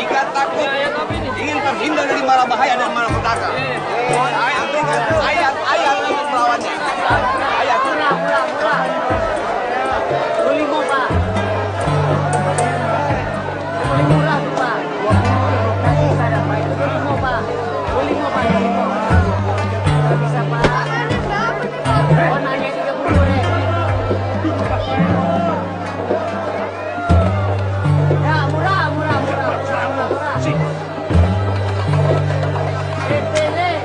Jika takut ingin terhindar dari mara bahaya dan malapetaka, saya berikan ayat-ayat untuk melawannya. Ayat. Limo, Pak. Murah tuh, Pak. 20 kasih pada Pak. Itu limo, Pak. Limo, Pak. Nggak bisa, Pak. Oh, nanya 30 deh. Ya, murah. Si. Pilih.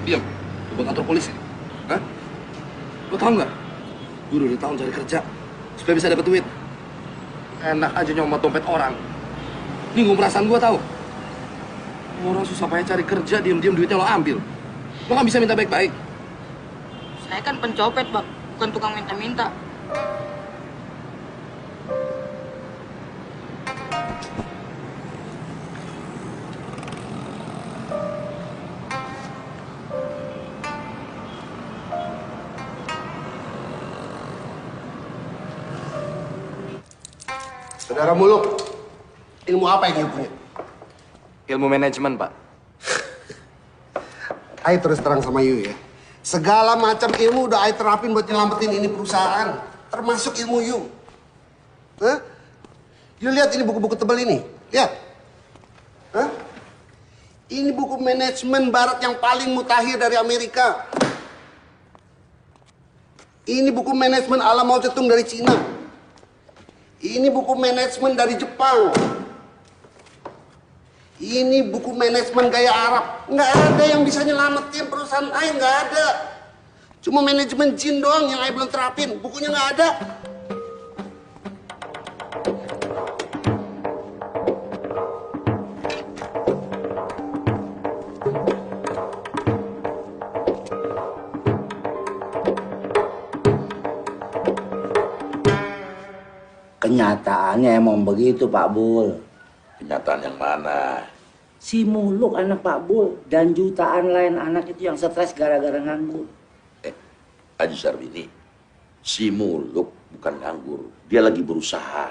Diam. Lu buat kantor polisi. Hah? Lu tahu nggak? Gue udah tahun cari kerja supaya bisa dapat duit. Enak aja nyomot dompet orang. Nyinggung perasaan gue tahu. Orang susah payah cari kerja, diam-diam duitnya lo ambil. Lo nggak bisa minta baik-baik. Saya kan pencopet, Bang. Bukan tukang minta-minta. Saudara Muluk, ilmu apa yang punya? Ilmu manajemen, Pak. Ayo terus terang sama you ya. Segala macam ilmu udah Ayo terapin buat nyelamatin ini perusahaan. Termasuk ilmu you. Hah? You lihat ini buku-buku tebal ini. Lihat. Hah? Ini buku manajemen barat yang paling mutakhir dari Amerika. Ini buku manajemen ala Mao Zedong dari Cina. Ini buku manajemen dari Jepang. Ini buku manajemen gaya Arab. Nggak ada yang bisa nyelamatin perusahaan Ayo, nggak ada. Cuma manajemen jin doang yang Ayo belum terapin. Bukunya nggak ada. Kenyataannya emang begitu, Pak Bul. Kenyataan yang mana? Si Muluk anak Pak Bul dan jutaan lain anak itu yang stres gara-gara nganggur. Haji Sarbini, si Muluk bukan nganggur, dia lagi berusaha.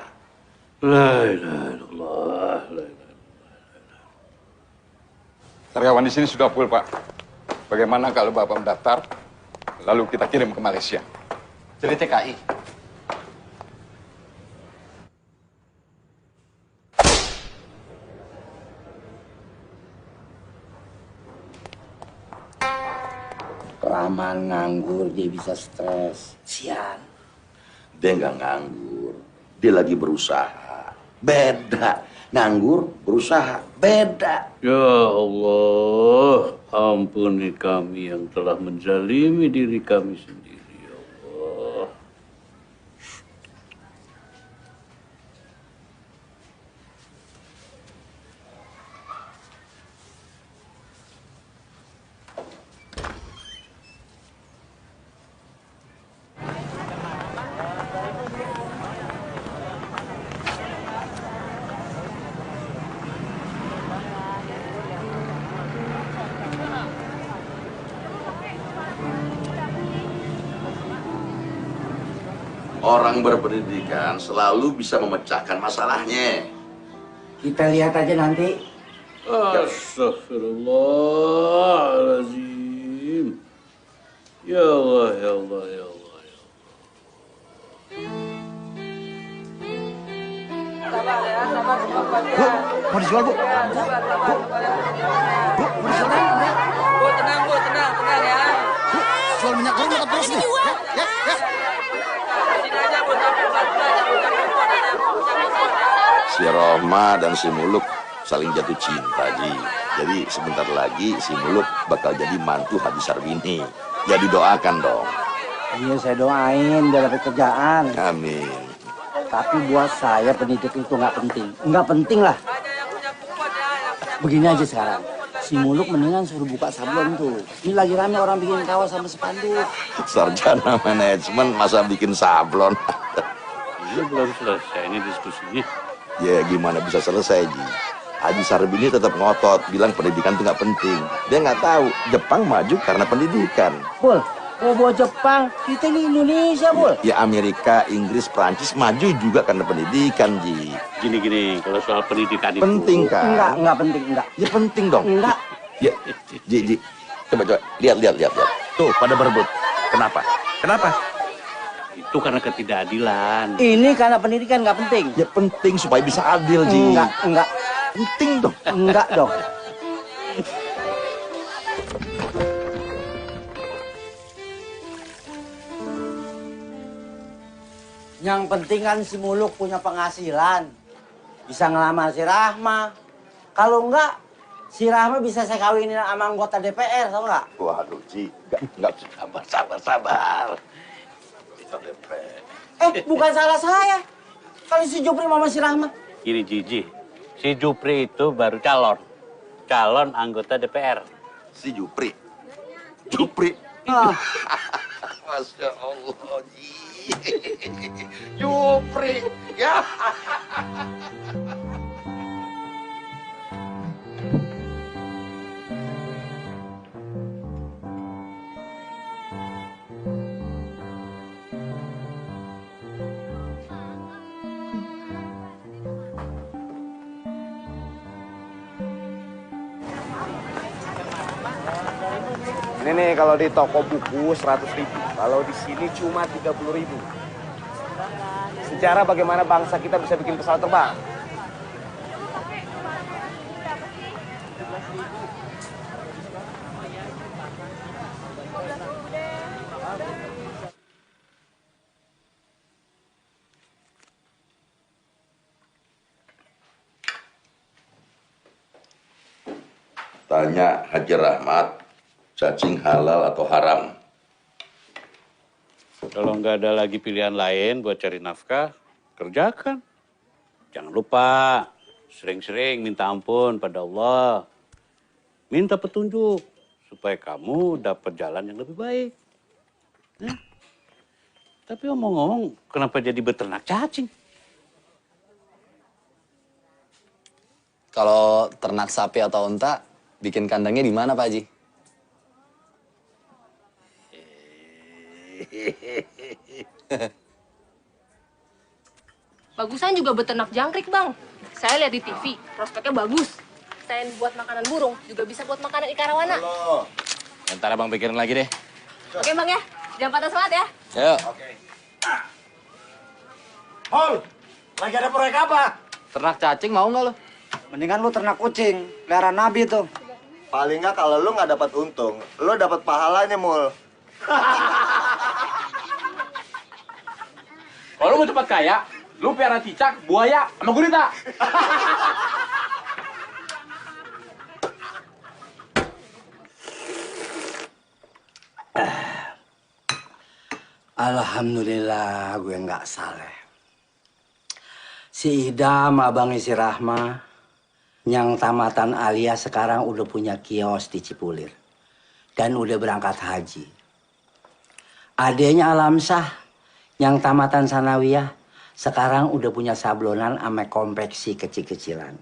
La ilaha illallah, la ilaha illallah. Karyawan di sini sudah full, Pak. Bagaimana kalau Bapak mendaftar, lalu kita kirim ke Malaysia? Jadi TKI. Kelamaan nganggur dia bisa stres. Sian. Dia nggak nganggur, dia lagi berusaha. Beda, nganggur, berusaha, beda. Ya Allah, ampuni kami yang telah menzalimi diri kami sendiri, ya Allah. Orang berpendidikan selalu bisa memecahkan masalahnya. Kita lihat aja nanti. Astaghfirullahaladzim. Ya Allah, ya Allah, ya Allah, ya Allah. Mau dijual, Bu? Mau dijual, Bu, tenang ya. Jual minyak goreng dapat terus nih. Ya. Sini aja, Bu. Si Roma dan si Muluk saling jatuh cinta, Ji. Jadi sebentar lagi si Muluk bakal jadi mantu Haji Sarbini. Ya didoakan dong. Iya, saya doain biar dapat kerjaan. Amin. Tapi buat saya pendidik itu nggak penting. Nggak penting lah. Begini aja sekarang. Si Muluk mendingan suruh buka sablon tuh. Ini lagi rame orang bikin kaos sama spanduk. Sarjana manajemen masa bikin sablon. Ini belum selesai ini diskusinya. Ya gimana bisa selesai, Ji? Haji Sarbini tetap ngotot, bilang pendidikan itu nggak penting. Dia nggak tahu, Jepang maju karena pendidikan. Bul, mau bawa Jepang, kita ini Indonesia, Bul. Ya Amerika, Inggris, Prancis maju juga karena pendidikan, Ji. Gini, kalau soal pendidikan itu... Penting kan? Enggak penting, enggak. Ya penting dong. Enggak. Ya, Ji. Coba, lihat. Tuh, pada berebut. Kenapa? Itu karena ketidakadilan. Ini karena pendidikan nggak penting. Ya penting supaya bisa adil, Ji. Enggak. Penting dong. Enggak dong. Yang penting kan si Muluk punya penghasilan. Bisa ngelamar si Rahma. Kalau enggak, si Rahma bisa saya kawinin sama anggota DPR, tau nggak? Waduh, Ji. Enggak. Sabar. Bukan salah saya. Kalau si Jupri sama si Rahma. Gini, Jiji. Si Jupri itu baru calon anggota DPR. Si Jupri. Ah. Masya Allah, Ji. Jupri. Ya. Ini nih kalau di toko buku 100.000, kalau di sini cuma 30.000. Sejarah bagaimana bangsa kita bisa bikin pesawat terbang. Tanya Haji Rahmat, cacing halal atau haram? Kalau nggak ada lagi pilihan lain buat cari nafkah, kerjakan. Jangan lupa sering-sering minta ampun pada Allah. Minta petunjuk supaya kamu dapat jalan yang lebih baik. Nah, tapi omong-omong, kenapa jadi beternak cacing? Kalau ternak sapi atau unta, bikin kandangnya di mana, Pak Haji? Bagusan juga beternak jangkrik, Bang. Saya lihat di TV, prospeknya bagus. Selain buat makanan burung, juga bisa buat makanan ikan arowana. Ntar Abang pikirin lagi deh. Oke, Bang ya. Jangan patah semangat ya. Yuk. Hol, lagi ada proyek apa? Ternak cacing mau nggak lo? Mendingan lu ternak kucing, pelihara Nabi tuh. Paling nggak kalau lu nggak dapat untung, lu dapat pahalanya, Mul. Kalau lu mau cepat kaya, lu piara cicak, buaya, sama gurita. Alhamdulillah gue nggak saleh. Si Ida sama Abang si Rahma, yang tamatan Alia sekarang udah punya kios di Cipulir. Dan udah berangkat haji. Adenya Alamsah, yang tamatan Sanawiyah, sekarang udah punya sablonan sama konveksi kecil-kecilan.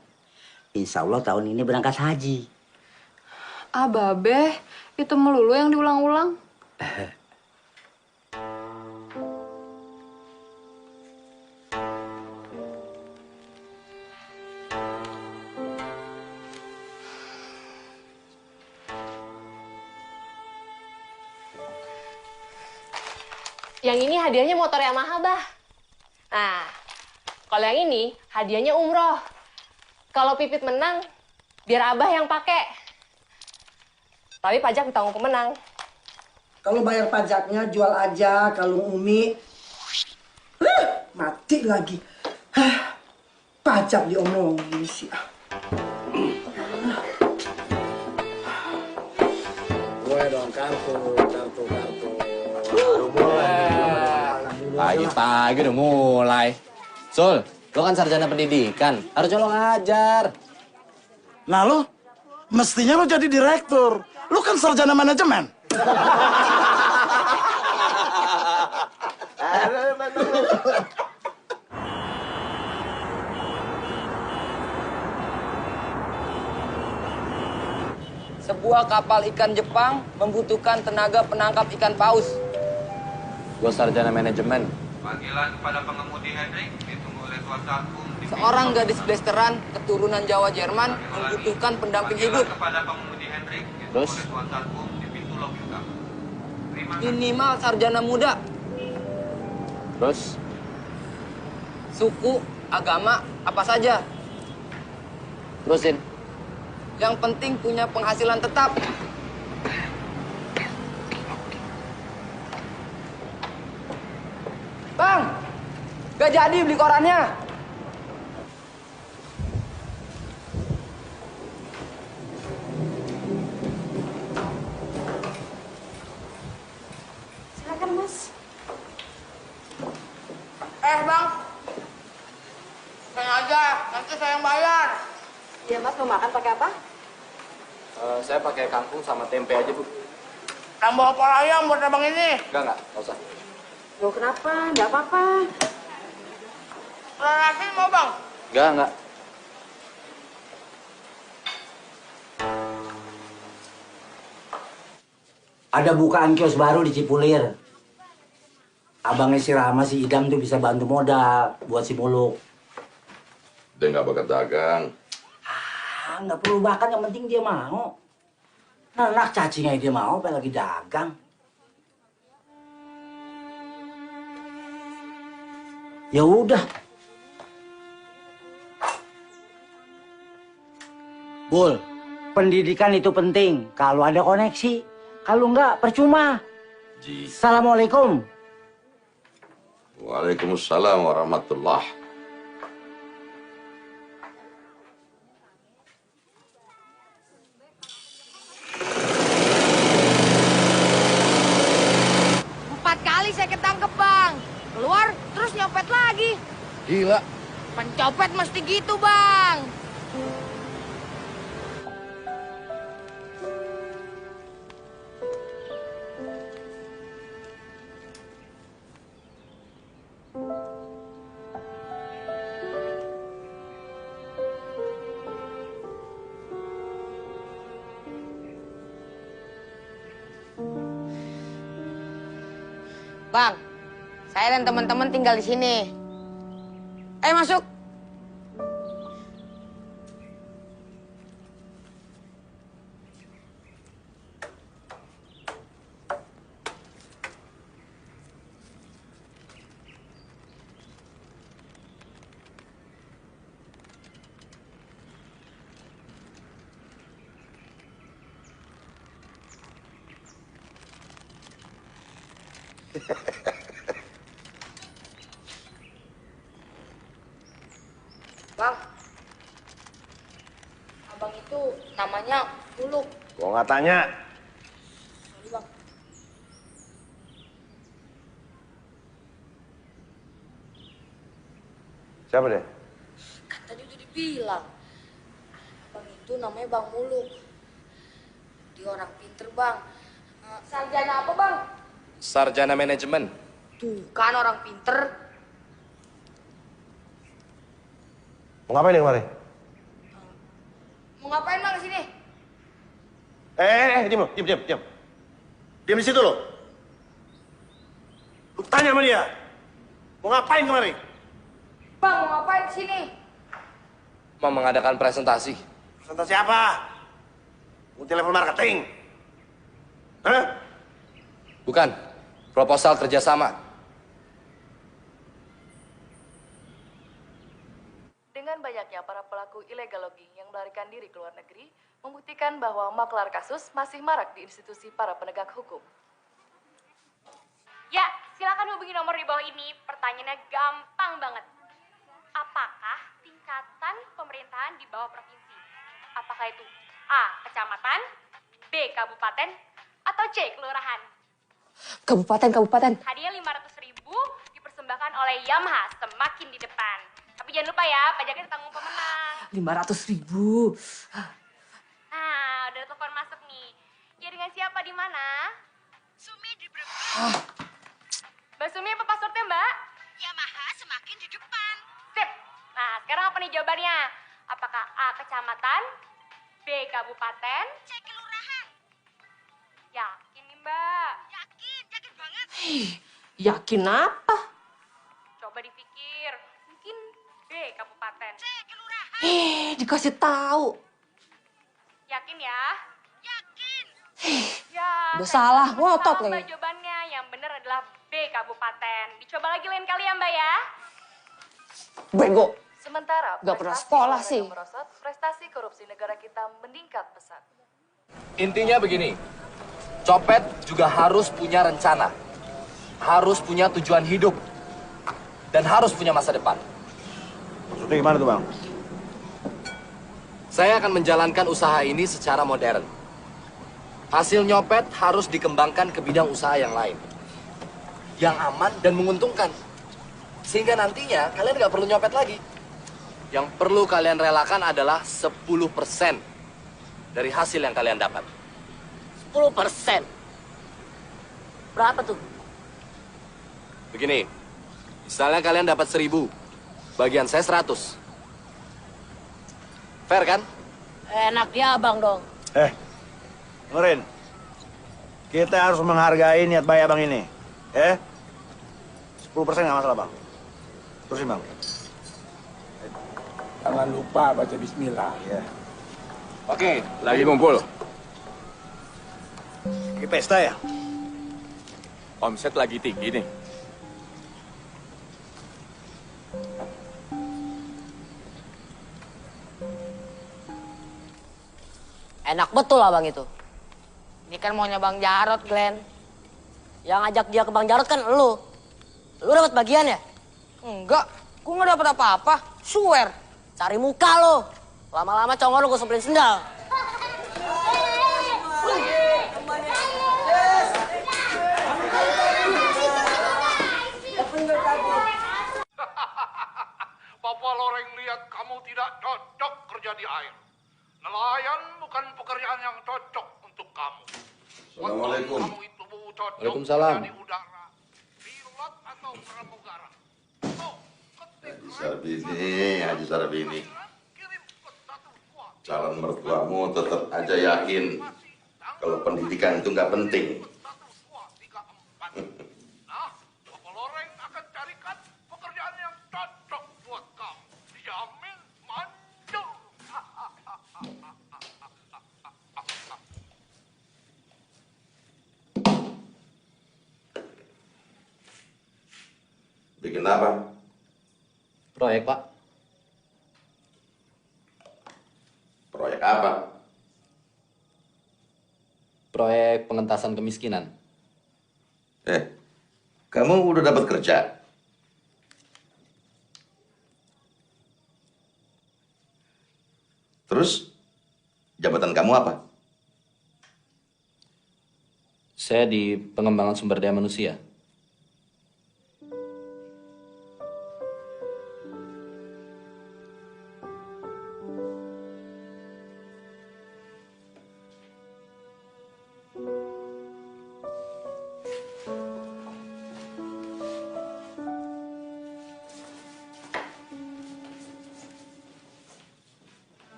Insya Allah tahun ini berangkat haji. Ah, Babe, itu melulu yang diulang-ulang. Yang ini hadiahnya motor Yamaha, Bah. Nah, kalau yang ini hadiahnya umroh. Kalau Pipit menang, biar Abah yang pakai. Tapi pajak ditanggung pemenang. Kalau bayar pajaknya jual aja kalung Umi. Mati lagi. Pajak diomongin sih. dong, kartu. Baru mulai. Pagi-pagi udah mulai. Sul, lo kan sarjana pendidikan, harusnya lo ngajar. Nah lo, mestinya lo jadi direktur. Lo kan sarjana manajemen. Sebuah kapal ikan Jepang membutuhkan tenaga penangkap ikan paus. Gue sarjana manajemen. Panggilan kepada pengemudi Hendrik ditunggu oleh kuasa hukum. Seorang gadis blasteran keturunan Jawa Jerman membutuhkan pendamping hidup. Kepada pengemudi Hendrik Terus? oleh kuasa hukum di pintu lobi utama. Minimal sarjana muda. Terus? Suku, agama, apa saja. Terusin. Yang penting punya penghasilan tetap. Bang, gak jadi beli korannya. Silakan, Mas. Bang. Saya aja, nanti saya yang bayar. Iya, Mas, mau makan pakai apa? Saya pakai kangkung sama tempe aja, Bu. Tambah opor ayam buat abang ini. Enggak usah. Loh, kenapa? Nggak apa-apa. Nasi mau bang? Enggak. Ada bukaan kios baru di Cipulir. Abangnya si Rama, si Idam tuh bisa bantu modal buat si Muluk. Dia nggak bakat dagang. Nggak perlu bakat, yang penting dia mau. Nah, cacingnya dia mau, apa lagi dagang. Ya udah. Bul, pendidikan itu penting. Kalau ada koneksi, kalau enggak percuma. Assalamualaikum. Waalaikumsalam warahmatullah. Saya ketangkep bang, keluar terus nyopet lagi. Gila. Pencopet mesti gitu bang. Bang, saya dan teman-teman tinggal di sini. Masuk. Bang, abang itu namanya Muluk. Gua nggak tanya. Sorry, Bang. Siapa dia? Kan tadi udah dibilang. Abang itu namanya Bang Muluk. Dia orang pinter, Bang. Sarjana apa, Bang? Sarjana manajemen. Tuh, kan orang pinter. Mau ngapain dia kemari? Mau ngapain, Bang, kesini? Diam. Diam di situ lo. Lu tanya sama dia. Mau ngapain kemari? Bang, mau ngapain kesini? Mau mengadakan presentasi. Presentasi apa? Multi level marketing. Hah? Bukan. Proposal kerjasama. Dengan banyaknya para pelaku illegal logging yang melarikan diri ke luar negeri, membuktikan bahwa maklar kasus masih marak di institusi para penegak hukum. Ya, silakan hubungi nomor di bawah ini. Pertanyaannya gampang banget. Apakah tingkatan pemerintahan di bawah provinsi? Apakah itu A. Kecamatan, B. Kabupaten, atau C. Kelurahan? Kabupaten. Hadiah 500.000 dipersembahkan oleh Yamaha, semakin di depan. Tapi jangan lupa ya, pajaknya ditanggung pemenang. 500.000. Nah, udah telepon masuk nih. Ya dengan siapa di mana? Sumi di Mbak Sumi apa passwordnya, Mbak? Yamaha semakin di depan. Sip. Nah, sekarang apa nih jawabannya? Apakah A. Kecamatan, B. Kabupaten, C. Kelurahan? Yakin nih, Mbak? Yakin banget. Yakin apa? Coba dipikir. Mungkin B. Kabupaten, C. Kelurahan. Dikasih tahu. Yakin ya? Yakin. Ya, Udah salah, ngotot Mbak lagi. jawabannya. Yang benar adalah B. Kabupaten. Dicoba lagi lain kali ya, Mbak ya. Bego. Sementara Gak pernah prestasi sekolah olahraga sih. merosot, prestasi korupsi negara kita meningkat pesat. Intinya begini, copet juga harus punya rencana, harus punya tujuan hidup, dan harus punya masa depan. Maksudnya gimana tuh, Bang? Saya akan menjalankan usaha ini secara modern. Hasil nyopet harus dikembangkan ke bidang usaha yang lain, yang aman dan menguntungkan. Sehingga nantinya kalian nggak perlu nyopet lagi. Yang perlu kalian relakan adalah 10% dari hasil yang kalian dapat. 10%. Berapa tuh? Begini, misalnya kalian dapat 1.000, bagian saya 100. Fair kan? Enak dia abang dong. Dengerin. Kita harus menghargai niat baik abang ini. 10% nggak masalah, Bang. Terusin, Bang. Jangan lupa baca bismillah. Ya. Oke, Lagi ngumpul. Lagi pesta ya? Omset lagi tinggi nih. Enak betul abang itu. Ini kan maunya Bang Jarot, Glenn. Yang ngajak dia ke Bang Jarot kan elu. Lu dapat bagian ya? Enggak, gua nggak dapat apa-apa. Swear. Cari muka lo. Lama-lama congol lo gue semplin sendal. Papa Loreng lihat kamu tidak cocok kerja di air. Nelayan bukan pekerjaan yang cocok untuk kamu. Assalamualaikum. Kamu itu cocok Waalaikumsalam. kerja di udara, pilot atau pramugara. Haji Sarbini. Calon mertuamu tetap aja yakin kalau pendidikan itu nggak penting. Papa Loreng akan carikan pekerjaan yang cocok buat kamu. Dijamin manjur. Bikin apa? Proyek, Pak. Proyek apa? Proyek pengentasan kemiskinan. Kamu udah dapat kerja? Terus, jabatan kamu apa? Saya di pengembangan sumber daya manusia.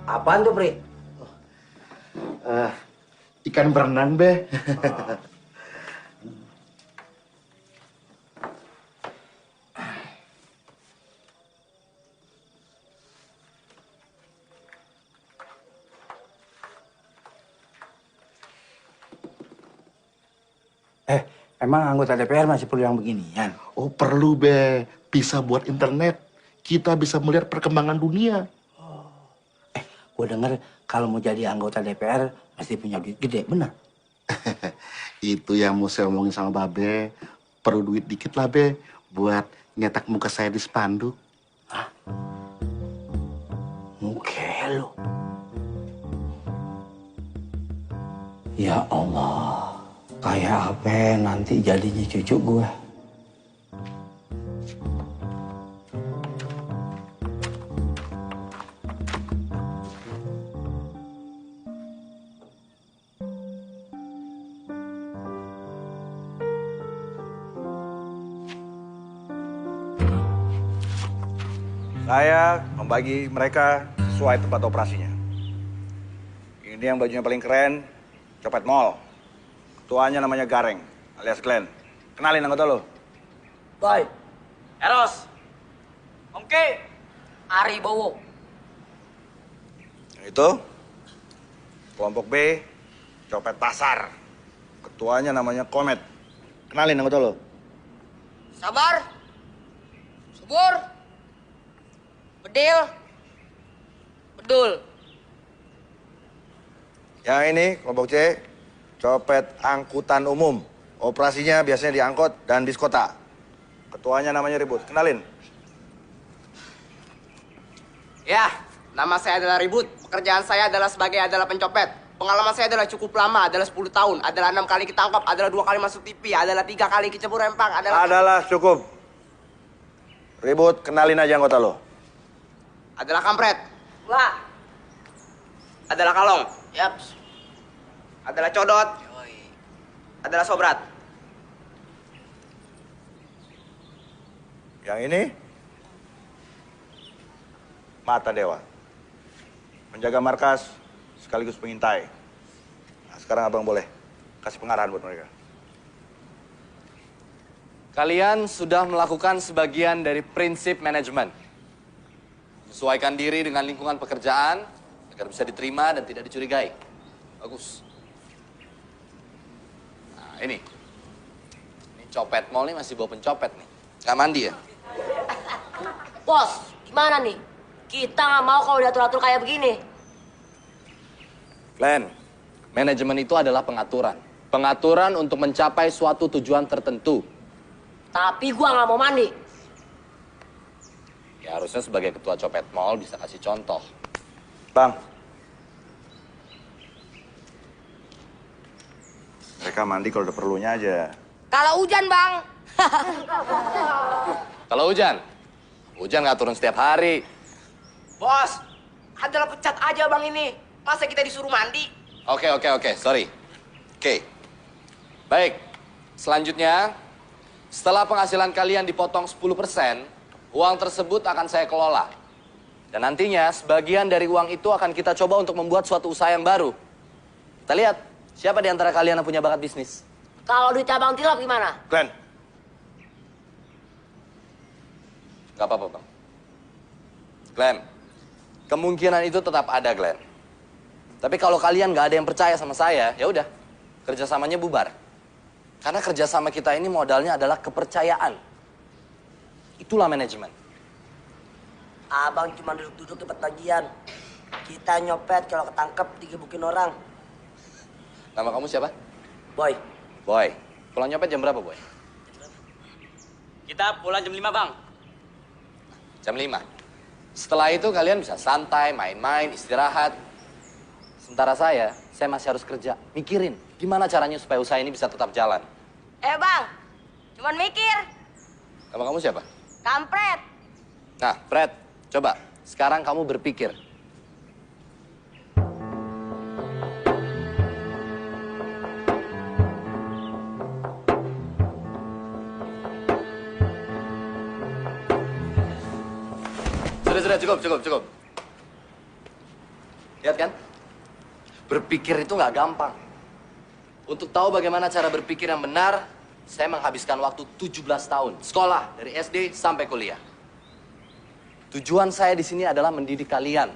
Apaan tuh, Pri? Ikan berenang, Be. Emang anggota DPR masih perlu yang beginian? Oh, perlu, Be. Bisa buat internet. Kita bisa melihat perkembangan dunia. Gue denger kalau mau jadi anggota DPR mesti punya duit gede, bener? Itu yang mau saya omongin sama Babe. Perlu duit dikit lah, Be, buat nyetak muka saya di spanduk. Hah? Muka lo? Ya Allah, kayak apa nanti jadinya cucu gue? Saya membagi mereka sesuai tempat operasinya. Ini yang bajunya paling keren, copet mall. Ketuanya namanya Gareng, alias Glenn. Kenalin anggota lo. Boy. Eros. Oke. Ari Bowo. Itu kelompok B, copet pasar. Ketuanya namanya Komet. Kenalin anggota lo. Sabar. Subur. Bedil. Bedul. Yang ini kelompok C, copet angkutan umum. Operasinya biasanya di angkot dan bis kota. Ketuanya namanya Ribut. Kenalin. Ya, nama saya adalah Ribut. Pekerjaan saya adalah pencopet. Pengalaman saya adalah cukup lama, adalah 10 tahun. Adalah 6 kali ketangkap, adalah 2 kali masuk TV, adalah 3 kali kecebur rempang, Adalah cukup. Ribut, kenalin aja anggota lo. Adalah kampret. Wah. Adalah kalong. Yaps. Adalah codot. Adalah sobrat. Yang ini Mata Dewa. Menjaga markas sekaligus pengintai. Nah, sekarang abang boleh kasih pengarahan buat mereka. Kalian sudah melakukan sebagian dari prinsip manajemen. Sesuaikan diri dengan lingkungan pekerjaan agar bisa diterima dan tidak dicurigai. Bagus. Nah, ini copet mall nih masih bawa pencopet nih. Nggak mandi ya? Bos, gimana nih? Kita nggak mau kalau diatur-atur kayak begini. Glenn, manajemen itu adalah pengaturan. Pengaturan untuk mencapai suatu tujuan tertentu. Tapi gua nggak mau mandi. Ya harusnya sebagai ketua copet mall bisa kasih contoh. Bang. Mereka mandi kalau udah perlunya aja. Kalau hujan, Bang. Kalau hujan? Hujan nggak turun setiap hari. Bos, adalah pecat aja bang ini. Masa kita disuruh mandi? Oke, sorry. Oke. Baik, selanjutnya, setelah penghasilan kalian dipotong 10%, uang tersebut akan saya kelola. Dan nantinya, sebagian dari uang itu akan kita coba untuk membuat suatu usaha yang baru. Kita lihat, siapa di antara kalian yang punya bakat bisnis? Kalau duit abang tilap gimana? Glenn. Gak apa-apa, Bang. Glenn, kemungkinan itu tetap ada, Glenn. Tapi kalau kalian nggak ada yang percaya sama saya, ya udah, kerjasamanya bubar. Karena kerjasama kita ini modalnya adalah kepercayaan. Itulah manajemen. Abang cuma duduk-duduk dapat bagian. Kita nyopet kalau ketangkep digebukin orang. Nama kamu siapa? Boy. Boy. Pulang nyopet jam berapa, Boy? Kita pulang jam 5 bang. Jam 5. Setelah itu kalian bisa santai, main-main, istirahat. Sementara saya masih harus kerja. Mikirin gimana caranya supaya usaha ini bisa tetap jalan. Bang, cuman mikir. Nama kamu siapa? Kampret. Nah, Fred, coba sekarang kamu berpikir. Sudah, cukup. Lihat kan? Berpikir itu nggak gampang. Untuk tahu bagaimana cara berpikir yang benar, saya menghabiskan waktu 17 tahun. Sekolah, dari SD sampai kuliah. Tujuan saya di sini adalah mendidik kalian.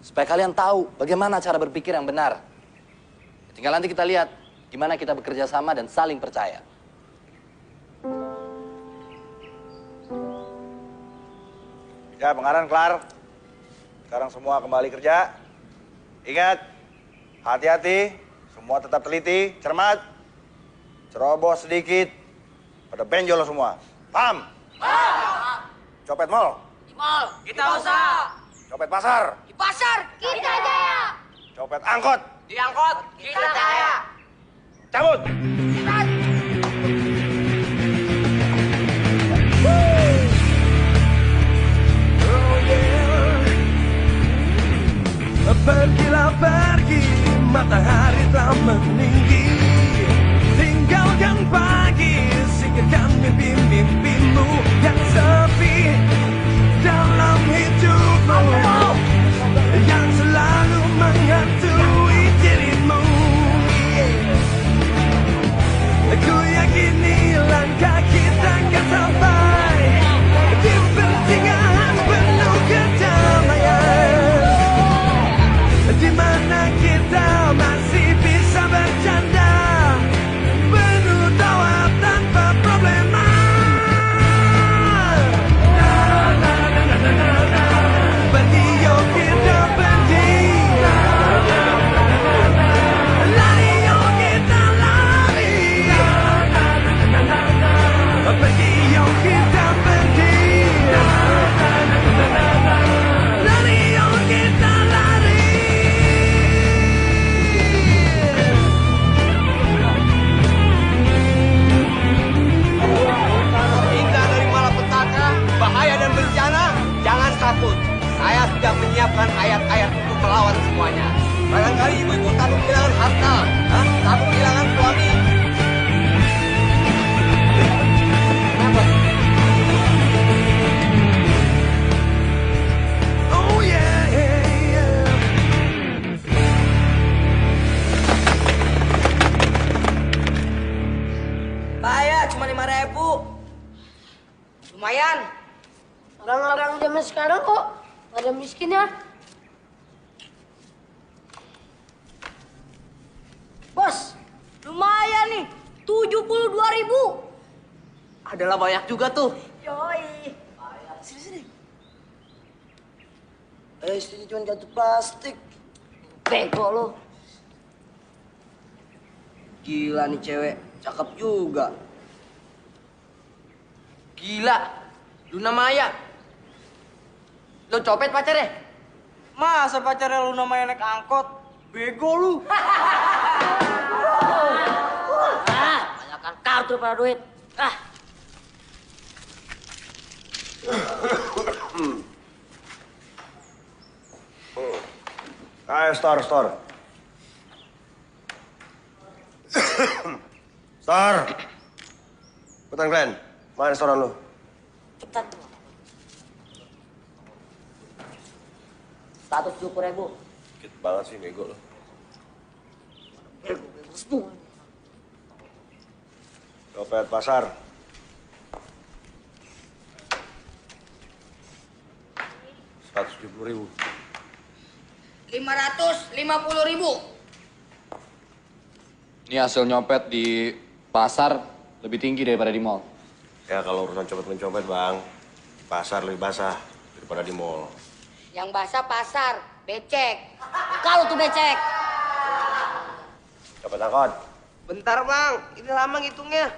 Supaya kalian tahu bagaimana cara berpikir yang benar. Tinggal nanti kita lihat gimana kita bekerja sama dan saling percaya. Ya, pengarahan kelar. Sekarang semua kembali kerja. Ingat, hati-hati, semua tetap teliti, cermat. Terobos sedikit, pada benjol semua. Paham? Copet mall, Di mall. Kita usaha. copet pasar, Di pasar. Kita jaya. copet angkot, Di angkot. Kita kaya. cabut. Pergilah pergi, matahari telah meninggi. Tinggalkan pagi, singkirkan mimpi-mimpimu yang sepi dalam hidupmu, yang selalu menghantui dirimu. Aku yakini langkah kita akan sampai di pertengahan penuh kedamaian, di mana kita masih bisa bercanda penuh tawa tanpa problema. Pergi yuk kita pergi, lari yuk kita lari. Pergi yuk kita pergi, lari yuk kita lari. Hingga dari malapetaka, bahaya dan bencana, jangan takut. Saya sudah menyiapkan ayat-ayat untuk melawan semuanya. Barangkali ibu-ibu takut kehilangan harta, takut kehilangan suami. Oh yeah, yeah. Bayar cuma 5.000. Lumayan. Orang-orang zaman sekarang kok pada miskin ya? Bos, lumayan nih. 72.000. Adalah banyak juga tuh. Yoi. Sini. Sini cuma kartu plastik. Bego lo. Gila nih cewek, cakep juga. Gila, Luna Maya. Lo copet pacarnya? Masa pacarnya lu namanya naik angkot? Bego lu. Banyakan kartu pada duit. Ayo, store. Store. Betul, Glenn. Mana restoran lu? Cepetan. 170.000. Dikit banget sih, bego lu. Copet pasar. 170.000. 550.000. Ini hasil nyopet di pasar lebih tinggi daripada di mall. Ya kalau urusan copet-mencopet, Bang, pasar lebih basah daripada di mall. Yang basah pasar, becek. Kalau tuh becek. Copet angkot. Bentar bang, ini lama ngitungnya.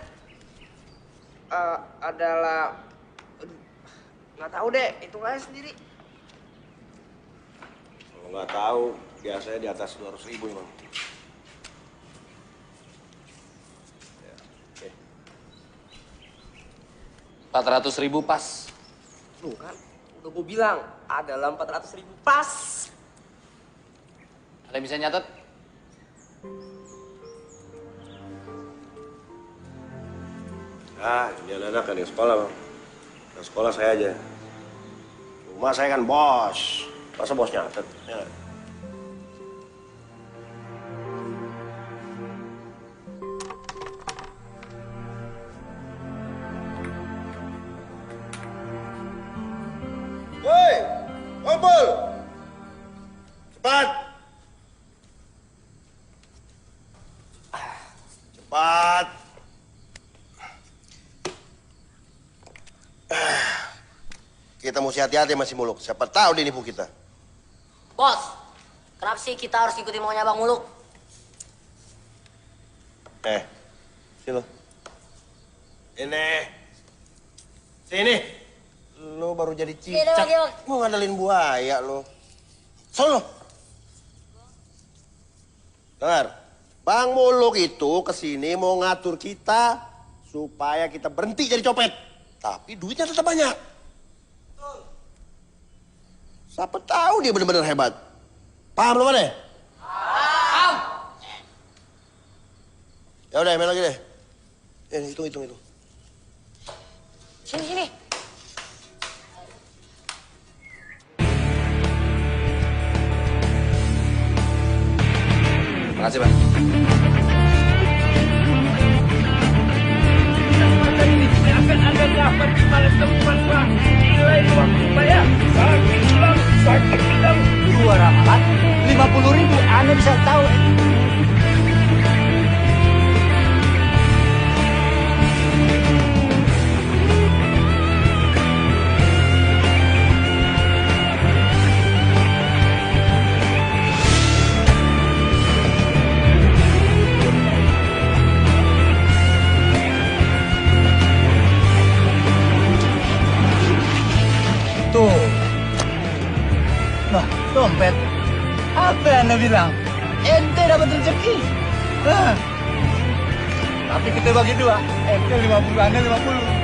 Adalah... Nggak tahu deh, hitung aja sendiri. Kalau nggak tahu, biasanya di atas 200.000 emang. Ya, oke. 400.000 pas. Tuh kan, udah gue bilang, adalah 400.000 pas. Ada yang bisa nyatet? Ini anak-anak kan yang sekolah, Bang. Yang sekolah saya aja. Cuma saya kan bos. Masa bos nyatet? Ya. Woi, kumpul! Cepat! Cepat! Kita mesti hati-hati sama si Muluk. Siapa tahu dia nipu kita. Bos, kenapa sih kita harus ikutin maunya Bang Muluk? Sini. Sini. Lo baru jadi cicak. Mau ngandelin buaya lo. Sono. Dengar. Bang Muluk itu kesini mau ngatur kita supaya kita berhenti jadi copet. Tapi duitnya tetap banyak. Siapa tahu dia benar-benar hebat. Paham lo mana? Paham. Ya udah, main lagi deh. Hitung. Sini. Makasih, Bang. Akan ada dapat di malam temuan Pak. Nilai uang bayar. Sakit hilang. 50.000, Anda bisa tahu. Tuh. Nah, dompet. Apa yang Anda bilang? Ente dapat rezeki. Nah. Tapi kita bagi dua. Ente 50, Anda 50.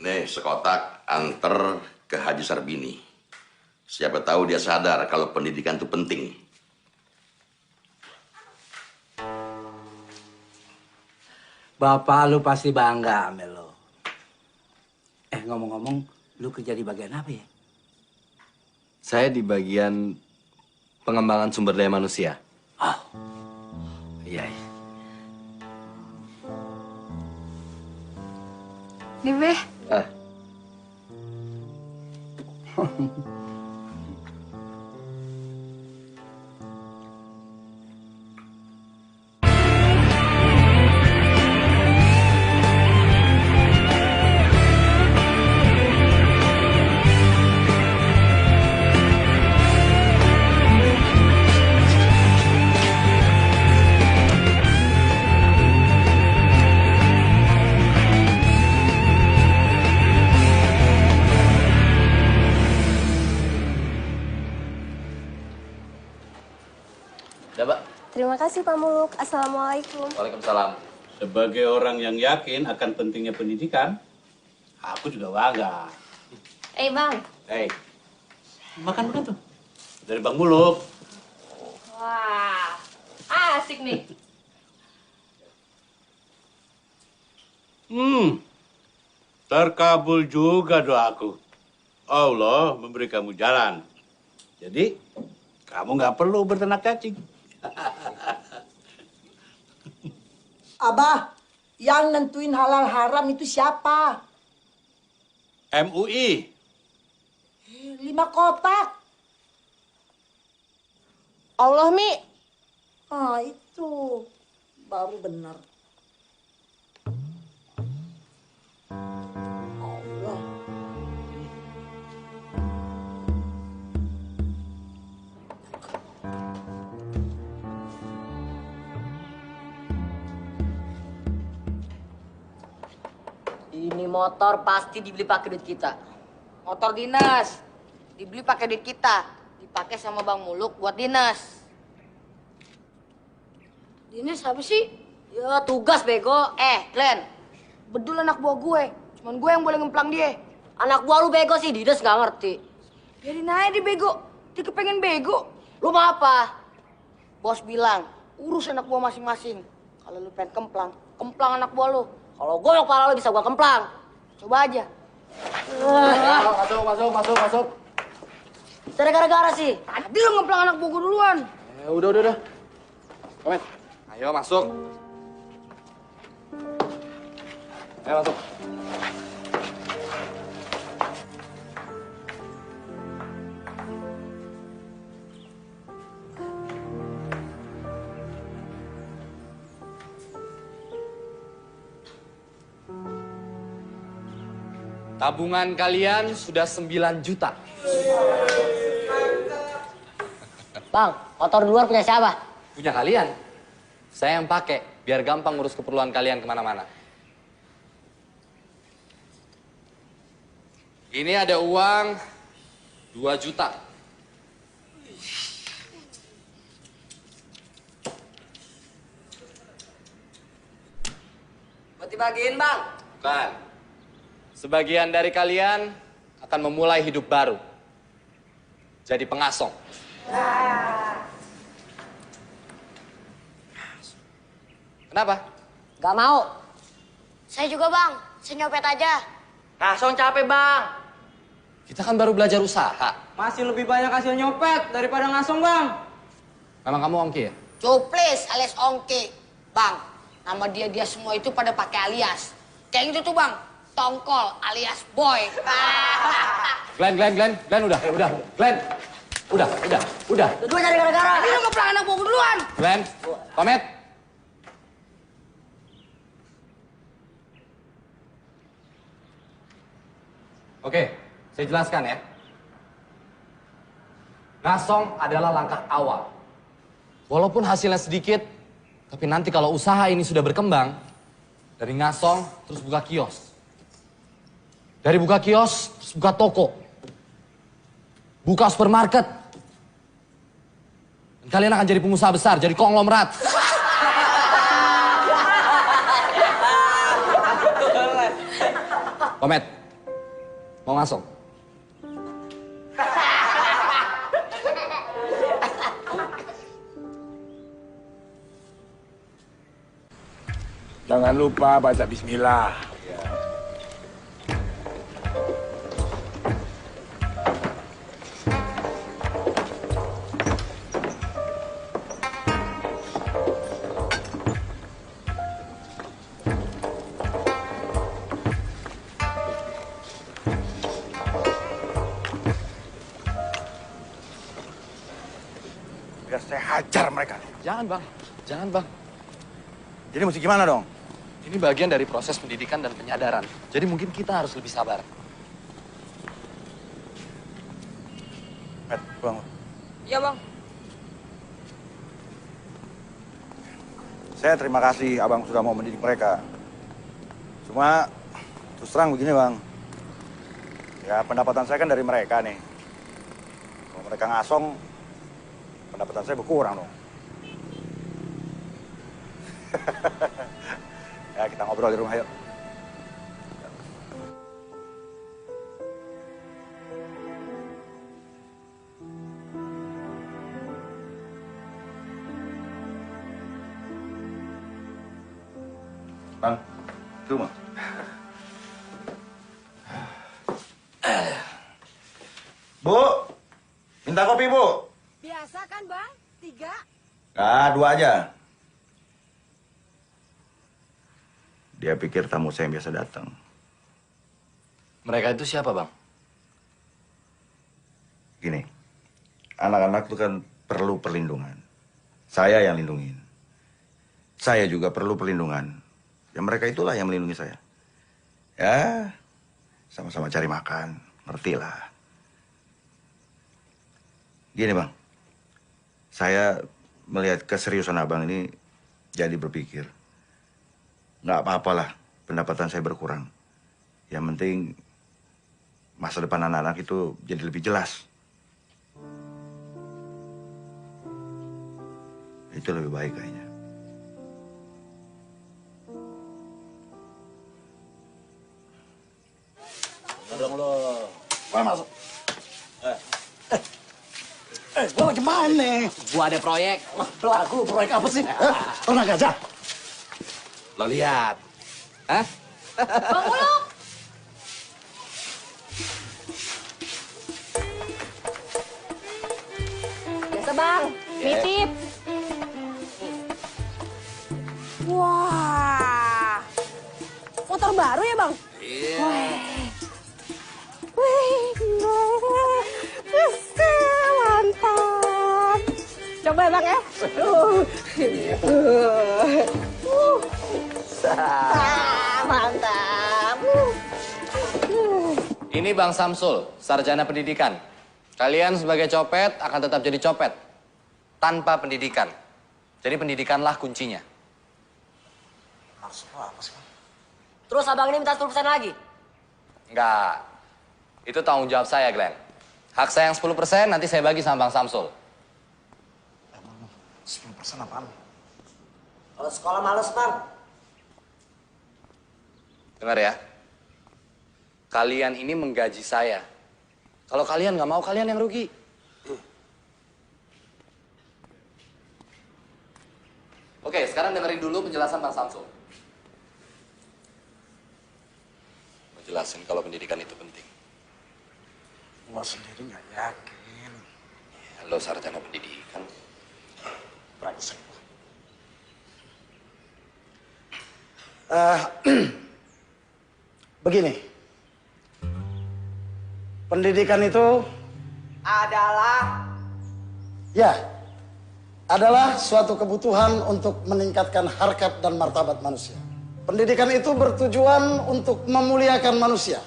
Nih, sekotak anter ke Haji Sarbini. Siapa tahu dia sadar kalau pendidikan itu penting. Bapak lu pasti bangga sama lo. Ngomong-ngomong, lu kerja di bagian apa ya? Saya di bagian pengembangan sumber daya manusia. Oh, iya. Nih, Beh. Udah, Pak. Terima kasih Pak Muluk. Assalamualaikum. Waalaikumsalam. Sebagai orang yang yakin akan pentingnya pendidikan, aku juga bangga. Bang. Makan tuh. Dari Bang Muluk. Wah, asik nih. Terkabul juga doaku. Allah memberi kamu jalan. Jadi, kamu nggak perlu berternak cacing. Abah, yang nentuin halal haram itu siapa? MUI. 5 kotak. Allah, Mi. Ah, itu. Baru benar. Allah. Ini motor pasti dibeli pakai duit kita. Motor dinas. Dibeli pakai duit kita. Dipakai sama Bang Muluk buat dinas. Dinas apa sih? Ya tugas bego. Glenn. Bedul anak buah gue. Cuman gue yang boleh ngemplang dia. Anak buah lu bego sih, dinas nggak ngerti. Biarin aja dia bego. Dia kepengen bego. Lu mau apa? Bos bilang, urus anak buah masing-masing. Kalau lu pengen kemplang, kemplang anak buah lu. Kalau gue mau kepala lu bisa gua kemplang. Coba aja. Masuk. Cara gara-gara sih. Tadi lu ngemplang anak buah gue duluan. Udah. Komen. Ayo masuk. Ayo masuk. Tabungan kalian sudah 9 juta. Bang, motor luar punya siapa? Punya kalian. Saya yang pakai, biar gampang ngurus keperluan kalian kemana-mana. Ini ada uang 2 juta. Buat dibagiin, Bang. Bukan. Sebagian dari kalian akan memulai hidup baru. Jadi pengasong. Kenapa? Gak mau. Saya juga, Bang. Saya nyopet aja. Ngasong capek, Bang. Kita kan baru belajar usaha. Masih lebih banyak hasil nyopet daripada ngasong, Bang. Memang kamu ongki ya? Cuplis alias ongki. Bang, nama dia semua itu pada pakai alias. Kayak gitu tuh, Bang. Tongkol alias boy. Glenn, udah. Glenn, udah. Dua cari gara-gara. Ini lo mau pelang anak gua duluan. Glenn, pamit. Oke, saya jelaskan ya. Ngasong adalah langkah awal. Walaupun hasilnya sedikit, tapi nanti kalau usaha ini sudah berkembang, dari ngasong terus buka kios. Dari buka kios, terus buka toko. Buka supermarket. Dan kalian akan jadi pengusaha besar, jadi konglomerat. Komet, mau ngasong? Jangan lupa baca bismillah. Biar saya hajar mereka. Jangan, Bang. Jadi mesti gimana dong? Ini bagian dari proses pendidikan dan penyadaran. Jadi mungkin kita harus lebih sabar. Bang. Iya, Bang. Saya terima kasih abang sudah mau mendidik mereka. Cuma terus terang begini, Bang. Ya pendapatan saya kan dari mereka nih. Kalau mereka ngasong, pendapatan saya berkurang dong. Ya kita ngobrol di rumah yuk. Bang, itu mah. Bu, minta kopi, Bu. Biasa kan, Bang? 3? Nah, 2 aja. Dia pikir tamu saya yang biasa datang. Mereka itu siapa, Bang? Gini, anak-anak itu kan perlu perlindungan. Saya yang lindungin. Saya juga perlu perlindungan. Ya mereka itulah yang melindungi saya. Ya, sama-sama cari makan, ngerti lah. Gini, Bang. Saya melihat keseriusan abang ini jadi berpikir. Nggak apa-apalah pendapatan saya berkurang. Yang penting masa depan anak-anak itu jadi lebih jelas. Itu lebih baik kayaknya. Dong lo. Mana masuk? Gua gimana? Gua ada proyek. Pelaku proyek apa sih? Orang gajah. Lo lihat. Hah? Bang Muluk! Biasa, Bang. Nitip. Wah, motor baru ya, Bang? Iya. Mantap. Coba ya, Bang ya. Mantap. Ini Bang Samsul, sarjana pendidikan. Kalian sebagai copet akan tetap jadi copet. Tanpa pendidikan. Jadi pendidikanlah kuncinya. Maksudnya apa sih, Bang? Terus abang ini minta 10% lagi? Enggak. Itu tanggung jawab saya, Glenn. Hak saya yang 10% nanti saya bagi sama Bang Samsul. 10% apaan? Kalau sekolah males, Bang. Dengar ya. Kalian ini menggaji saya. Kalau kalian nggak mau, kalian yang rugi. Oke, sekarang dengerin dulu penjelasan Bang Samsul. Mau jelasin kalau pendidikan itu penting. Gua sendiri nggak yakin. Lo sarjana pendidikan. Brengsek. Begini. Pendidikan itu adalah suatu kebutuhan untuk meningkatkan harkat dan martabat manusia. Pendidikan itu bertujuan untuk memuliakan manusia.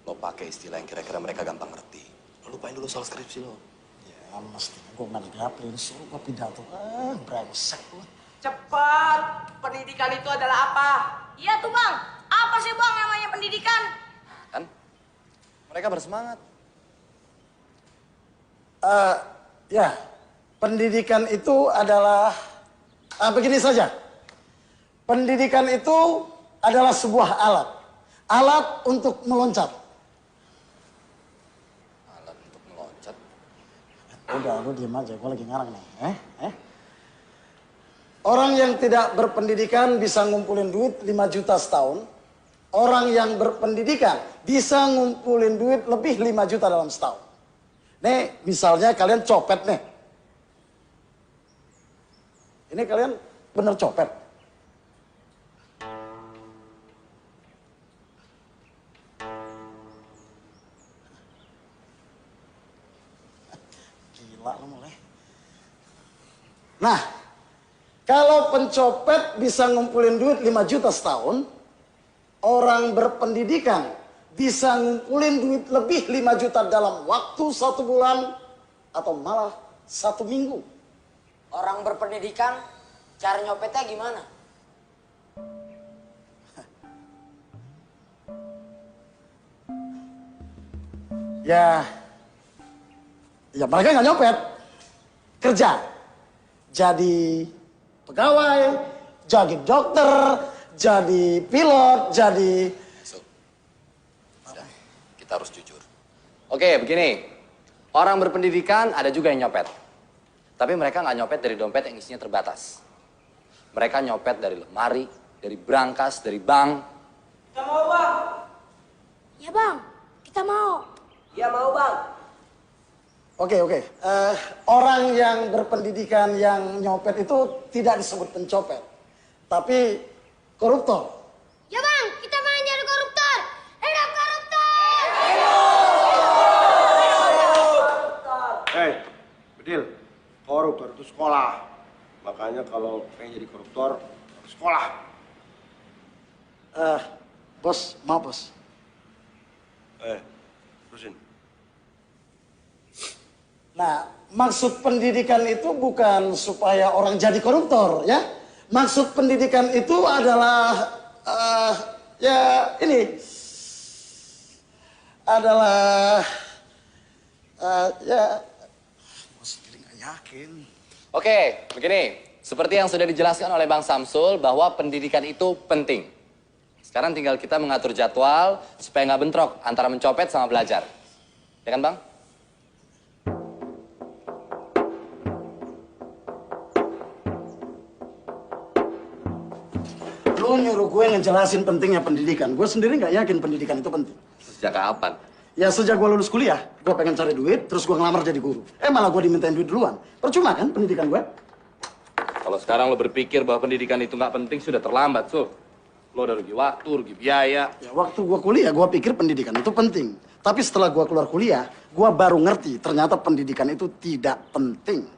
Lo pakai istilah yang kira-kira mereka gampang ngerti. Lo lupain dulu soal skripsi lo. Ya mestinya gue menanggapi, suruh gue pidato. Brengsek lo. Cepat, pendidikan itu adalah apa? Iya tuh bang, apa sih bang namanya pendidikan? Kan? Mereka bersemangat. Ya, pendidikan itu adalah begini saja. Pendidikan itu adalah sebuah alat. Alat untuk meloncat. Alat untuk meloncat? Udah, lu diem aja. Gue lagi ngarang nih. Orang yang tidak berpendidikan bisa ngumpulin duit 5 juta setahun. Orang yang berpendidikan bisa ngumpulin duit lebih 5 juta dalam setahun. Nih, misalnya kalian copet nih. Ini kalian bener copet. Gila lu mulai. Nah, kalau pencopet bisa ngumpulin duit 5 juta setahun, orang berpendidikan bisa ngumpulin duit lebih 5 juta dalam waktu 1 bulan atau malah 1 minggu. Orang berpendidikan, cara nyopetnya gimana? Ya mereka nggak nyopet, kerja. Jadi pegawai, jadi dokter, jadi pilot, jadi... Kita harus jujur. Oke, begini. Orang berpendidikan ada juga yang nyopet. Tapi mereka nggak nyopet dari dompet yang isinya terbatas. Mereka nyopet dari lemari, dari brankas, dari bank. Kita mau bang. Ya bang, kita mau. Ya mau bang. Oke. Orang yang berpendidikan yang nyopet itu tidak disebut pencopet. Tapi koruptor. Ya bang, kita main jadi koruptor. Hidup koruptor! Hei, Bedil, koruptor itu sekolah. Makanya kalau pengen jadi koruptor, harus sekolah. Bos, mau bos. Terusin. Nah, maksud pendidikan itu bukan supaya orang jadi koruptor, ya. Maksud pendidikan itu adalah, gue sendiri nggak yakin. Oke, begini. Seperti yang sudah dijelaskan oleh Bang Samsul bahwa pendidikan itu penting. Sekarang tinggal kita mengatur jadwal supaya nggak bentrok antara mencopet sama belajar. Ya kan, Bang? Lu nyuruh gue ngejelasin pentingnya pendidikan. Gue sendiri nggak yakin pendidikan itu penting. Sejak kapan? Ya sejak gue lulus kuliah, gue pengen cari duit, terus gue ngelamar jadi guru. Malah gue dimintain duit duluan. Percuma kan pendidikan gue? Kalau sekarang lo berpikir bahwa pendidikan itu nggak penting, sudah terlambat, Sul. Lo udah rugi waktu, rugi biaya. Ya waktu gue kuliah, gue pikir pendidikan itu penting. Tapi setelah gue keluar kuliah, gue baru ngerti ternyata pendidikan itu tidak penting.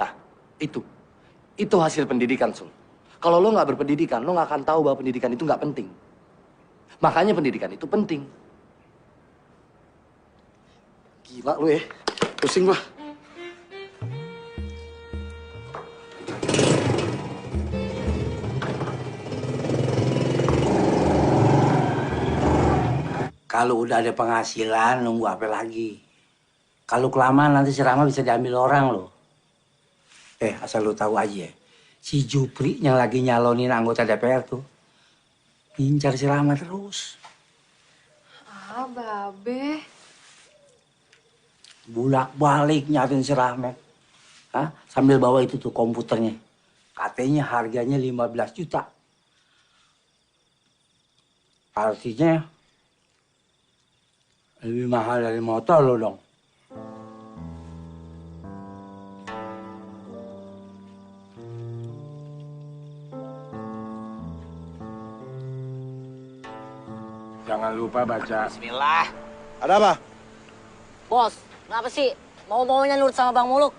Nah, itu hasil pendidikan, Sul. Kalau lo nggak berpendidikan, lo nggak akan tahu bahwa pendidikan itu nggak penting. Makanya pendidikan itu penting. Gila lu ya, pusing gua. Kalau udah ada penghasilan, nunggu apa lagi? Kalau kelamaan nanti si Rama bisa diambil orang loh. Asal lu tahu aja ya, si Jupri yang lagi nyalonin anggota DPR tuh, ngincar si Rama terus. Ah, Babe. Bulak-balik nyariin si Rahmat. Hah? Sambil bawa itu tuh komputernya. Katanya harganya 15 juta. Artinya lebih mahal dari motor lo dong. Jangan lupa baca. Bismillah. Ada apa? Bos, kenapa sih mau-maunya nurut sama Bang Muluk?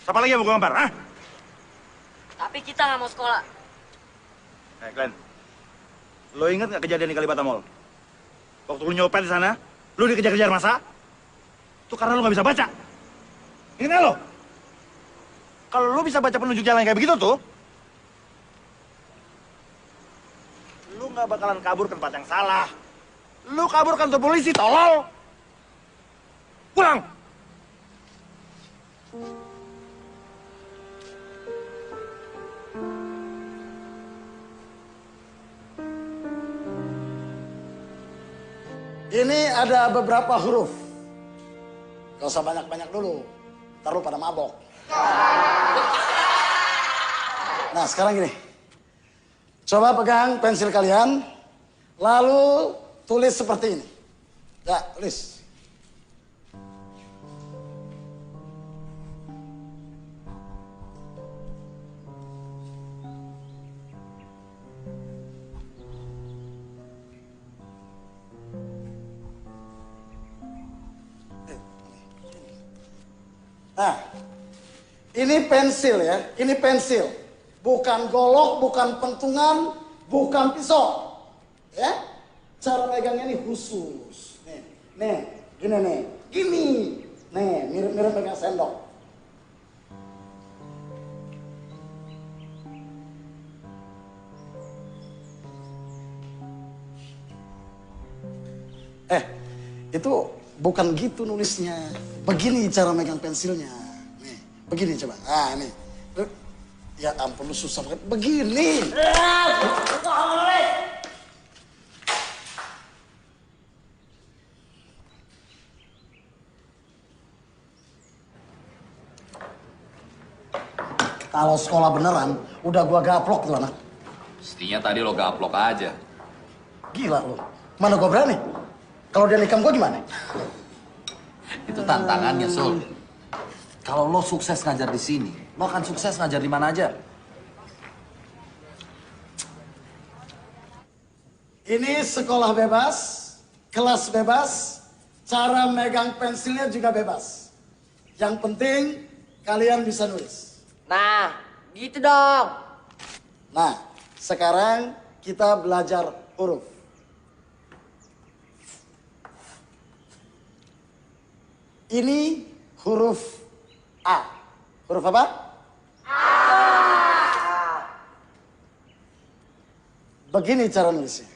Siapa lagi yang mau gambar, ah? Tapi kita nggak mau sekolah. Glenn, lo inget nggak kejadian di Kalibata Mall? Waktu lu nyopet di sana, lu dikejar-kejar masa? Itu karena lu nggak bisa baca. Ingat nggak lo? Kalau lu bisa baca penunjuk jalan kayak begitu tuh, lu nggak bakalan kabur ke tempat yang salah. Lu kabur kantor polisi, tolol! Pulang! Ini ada beberapa huruf. Gak usah banyak-banyak dulu. Ntar lu pada mabok. Nah, sekarang gini. Coba pegang pensil kalian. Lalu tulis seperti ini. Ya, tulis. Nah, ini pensil ya, ini pensil. Bukan golok, bukan pentungan, bukan pisau. Ya, cara megangnya ini khusus. Nih, gini nih, gini. Nih, mirip-mirip pegang sendok. Itu bukan gitu nulisnya. Begini cara megang pensilnya. Nih, begini coba. Ah, nih. Ya ampun, lu susah banget. Begini. Kalau sekolah beneran, udah gua gaplok tuh anak. Mestinya tadi lo gaplok aja. Gila lu. Mana gua berani? Kalau dia nikam gua gimana? Itu tantangannya, Sul. Kalau lo sukses ngajar di sini, lo akan sukses ngajar di mana aja. Ini sekolah bebas, kelas bebas, cara megang pensilnya juga bebas. Yang penting kalian bisa nulis. Nah, gitu dong. Nah, sekarang kita belajar huruf. Ini huruf A. Huruf apa? A. Begini cara nulisnya.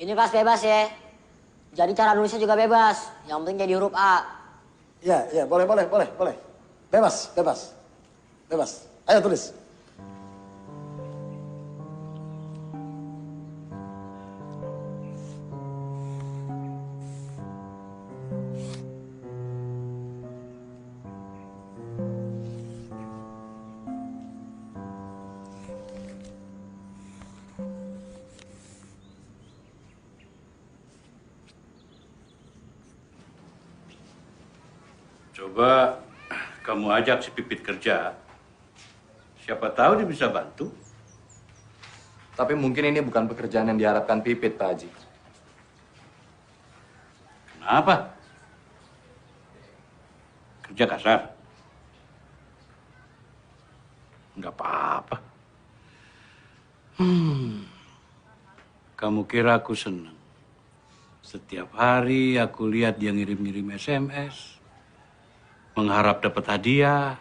Ini kelas bebas ya. Jadi cara nulisnya juga bebas. Yang penting jadi huruf A. Iya, boleh. Bebas. Ayo tulis. Coba kamu ajak si Pipit kerja. Siapa tahu dia bisa bantu. Tapi mungkin ini bukan pekerjaan yang diharapkan Pipit, Pak Haji. Kenapa? Kerja kasar? Nggak apa-apa. Kamu kira aku senang? Setiap hari aku lihat dia ngirim-ngirim SMS, mengharap dapat hadiah.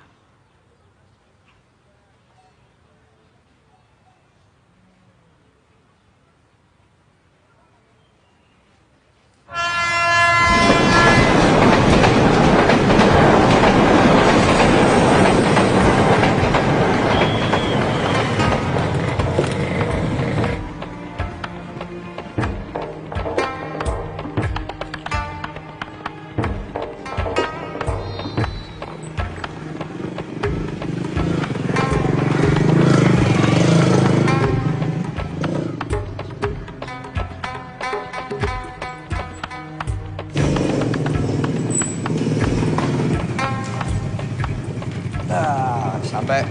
Sampai.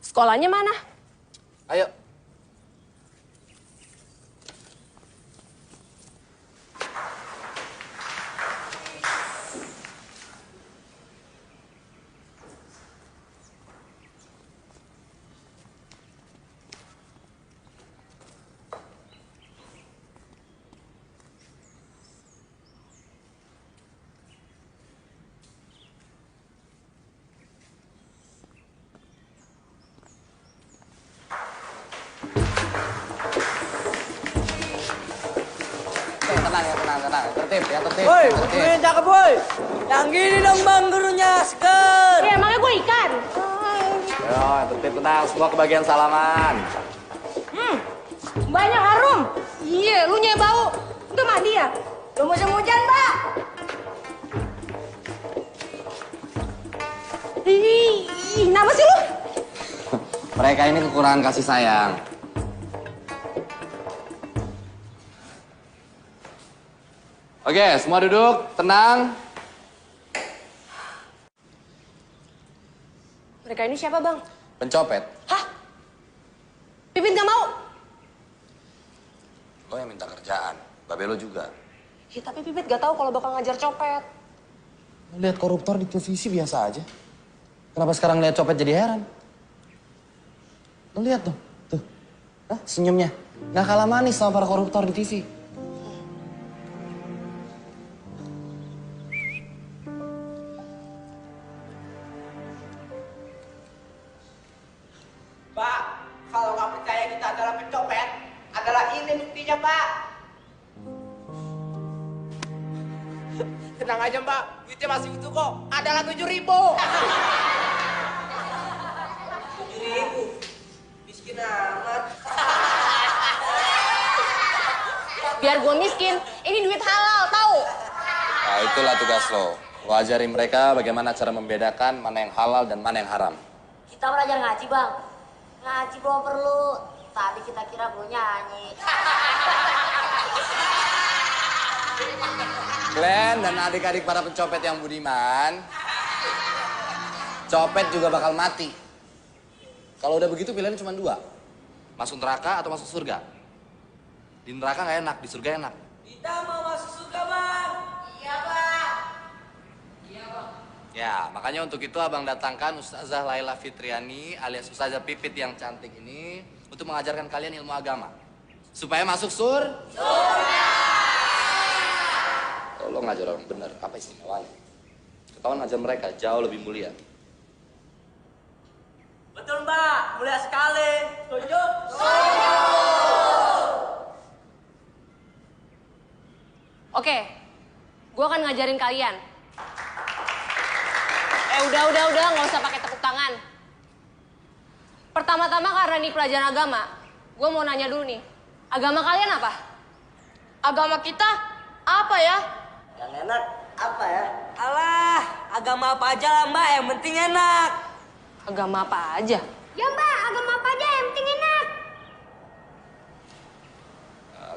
Sekolahnya mana? Ayo. Tenang. Tertib ya, tertib. Woi, tertib. gurunya cakep, woi. Yang gini dong, Bang, gurunya. Seker. Ya, emangnya gue ikan. Ayo, tertib, tenang. Semua kebagian salaman. Banyak harum. Iya, lu nyai bau. Itu mandi ya? Lu musim hujan, Mbak. Ih, kenapa sih lu? Mereka ini kekurangan kasih sayang. Oke, semua duduk, tenang. Mereka ini siapa, Bang? Pencopet. Pipit gak mau. Lo yang minta kerjaan, babe lo juga. Ya, tapi Pipit gak tahu kalau bakal ngajar copet. Lihat koruptor di televisi biasa aja. Kenapa sekarang lihat copet jadi heran? Lo lihat tuh. Senyumnya. Nggak kalah manis sama para koruptor di TV. Pak, kalau nggak percaya kita adalah pencopet, adalah ini buktinya, Pak. Tenang aja, Mbak. Duitnya masih utuh kok. Adalah 7.000. 7.000? Miskin amat. Biar gue miskin, ini duit halal, tahu? Nah, itulah tugas lo. Lo ajarin mereka bagaimana cara membedakan mana yang halal dan mana yang haram. Kita belajar ngaji, Bang. Ngaji belum perlu. Tadi kita kira belum nyanyi. Glenn dan adik-adik para pencopet yang budiman, copet juga bakal mati. Kalau udah begitu pilihannya cuma dua. Masuk neraka atau masuk surga. Di neraka nggak enak, di surga enak. Kita mau masuk surga, Bang. Iya, Pak. Iya, Bang. Ya, makanya untuk itu abang datangkan Ustazah Laila Fitriani alias Ustazah Pipit yang cantik ini untuk mengajarkan kalian ilmu agama. Supaya masuk surga. Kalau lo ngajar orang bener, apa istimewanya? Ketahuan ngajar mereka jauh lebih mulia. Betul, Mbak. Mulia sekali. Setuju? Oke, gue akan ngajarin kalian. Udah, nggak usah pakai tepuk tangan. Pertama-tama karena ini pelajaran agama, gue mau nanya dulu nih. Agama kalian apa? Agama kita apa ya? Yang enak apa ya? Alah, agama apa aja lah, Mbak. Yang penting enak. Agama apa aja? Ya, Mbak. Agama apa aja yang penting enak.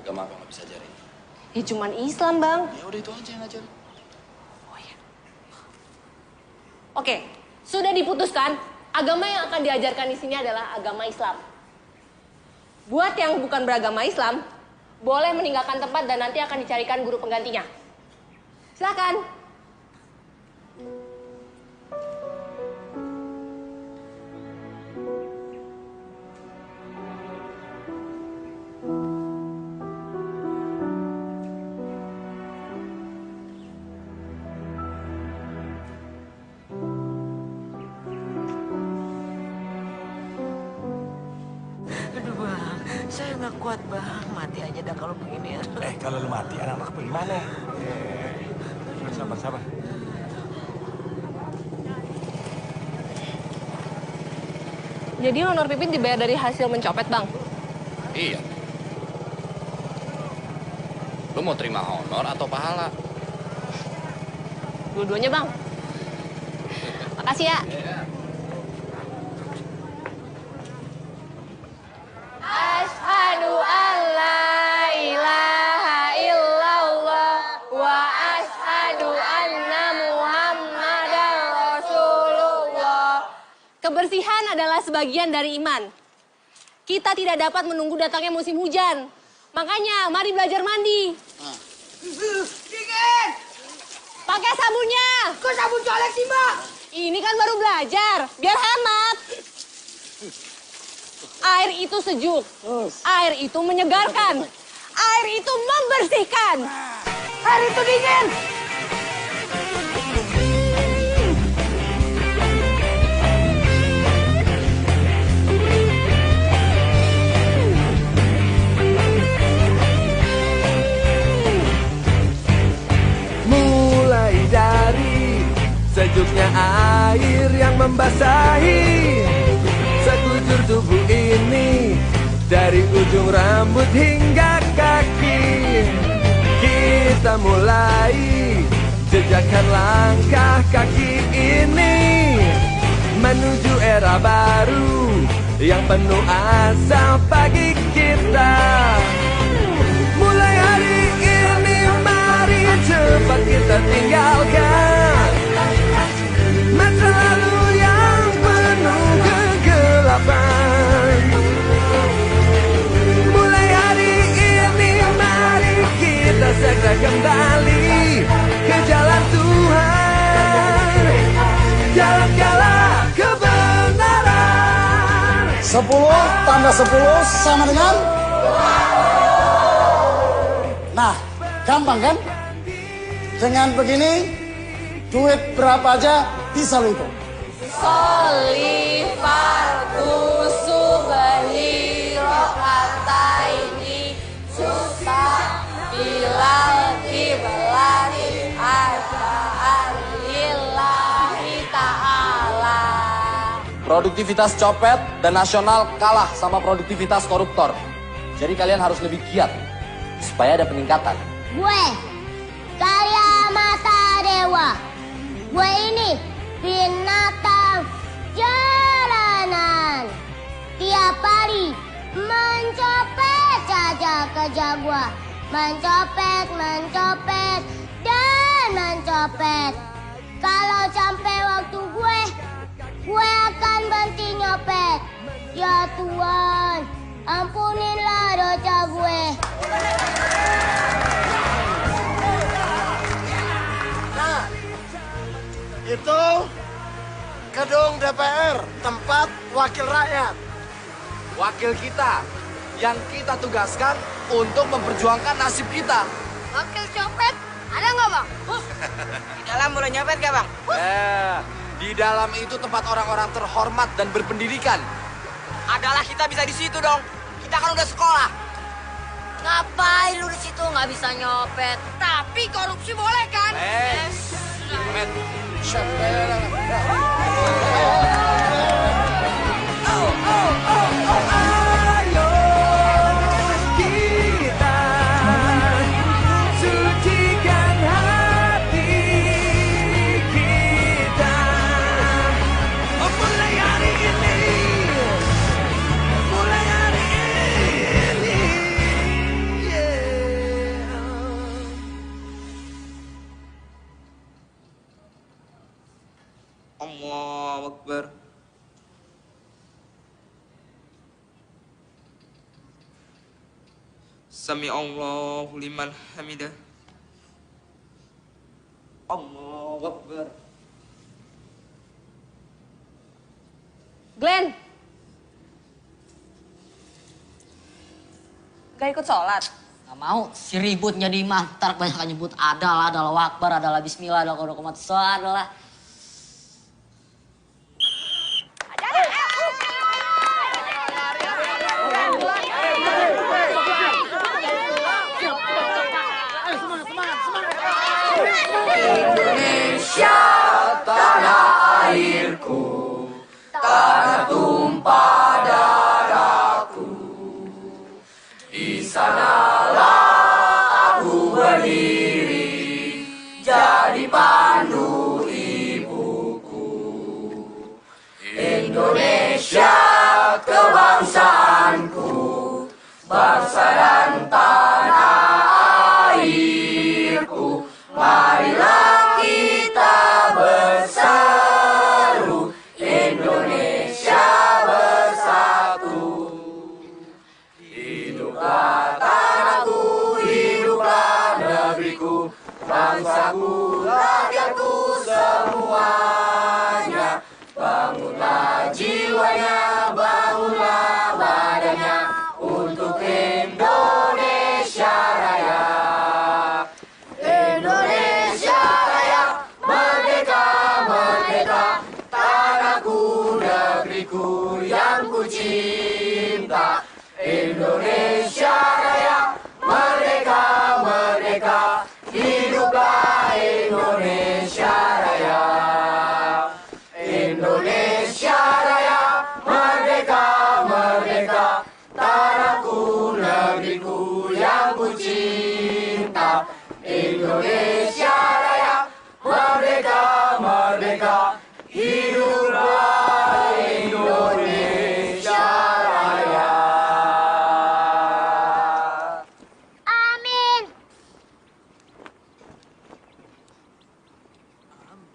Agama apa nggak bisa ajarin? Ya cuman Islam, Bang. Ya udah itu aja yang ngajarin. Oke, sudah diputuskan. Agama yang akan diajarkan di sini adalah agama Islam. Buat yang bukan beragama Islam, boleh meninggalkan tempat dan nanti akan dicarikan guru penggantinya. Silakan. Saya nggak kuat bang, mati aja dah kalau begini. Kalau lu mati, anak-anak bagaimana? Sabar. Jadi honor Pipit dibayar dari hasil mencopet, Bang? Iya. Lu mau terima honor atau pahala? Dua-duanya, Bang. Makasih ya. Asyhadu an la ilaha illallah wa asyhadu anna Muhammadar Rasulullah. Kebersihan adalah sebagian dari iman. Kita tidak dapat menunggu datangnya musim hujan. Makanya, mari belajar mandi. Dingin! Pakai sabunnya. Kok sabun colek sih, Mbak? Ini kan baru belajar, biar hemat. Air itu sejuk, air itu menyegarkan, air itu membersihkan. Air itu dingin! Mulai dari sejuknya air yang membasahi sekujur tubuh ini, dari ujung rambut hingga kaki. Kita mulai jejakkan langkah kaki ini menuju era baru yang penuh asa bagi kita. Mulai hari ini mari cepat kita tinggalkan masa lalu yang penuh kegelapan. Mulai hari ini mari kita segera kembali ke jalan Tuhan, jalan kala kebenaran. 10 tambah 10 sama dengan? Nah, gampang kan? Dengan begini, duit berapa aja bisa lo hitung. Sholli fardu subhi rokataini susah bilal kiblati asa'an lillahi ta'ala. Produktivitas copet dan nasional kalah sama produktivitas koruptor. Jadi kalian harus lebih giat supaya ada peningkatan. Gue, Karya Mata Dewa. Gue ini binatang jalanan. Tiap hari mencopet saja kerja gue. Mencopet, dan mencopet. Kalau sampai waktu gue akan berhenti nyopet. Ya Tuhan, ampunilah dosa gue. Nah, itu gedung DPR, tempat wakil rakyat. Wakil kita yang kita tugaskan untuk memperjuangkan nasib kita. Wakil copet, ada nggak, Bang? Di dalam boleh nyopet nggak, Bang? Di dalam itu tempat orang-orang terhormat dan berpendidikan. Adalah kita bisa di situ dong. Kita kan udah sekolah. Ngapain lu di situ nggak bisa nyopet? Tapi korupsi boleh kan? Ayo kita sucikan hati kita. Mulai hari ini, mulai hari ini. Allahu Akbar. Sami Allahu liman hamidah. Allahu Akbar. Glenn. Gak ikut sholat? Gak mau, si ribut jadi imam. Ntar kebanyakan nyebut adalah wakbar, adalah bismillah, adalah kodokomat adalah. Di sanalah aku berdiri, jadi pandu ibuku. Indonesia kebangsaanku, bangsa dan tanah airku. Marilah kita berseru, Indonesia bersatu. Hiduplah tanahku, hiduplah negeriku, bangsaku, rakyatku semuanya. Bangunlah jiwanya, bangunlah badannya, untuk Indonesia Raya. Indonesia Raya, merdeka, merdeka, tanahku, negeriku yang ku cinta. Indonesia Raya, merdeka, merdeka, hiduplah Indonesia Raya. Indonesia Raya, merdeka, merdeka, tanahku, negeriku yang ku cinta. Indonesia Raya, merdeka, merdeka, hiduplah Indonesia Raya. Amin.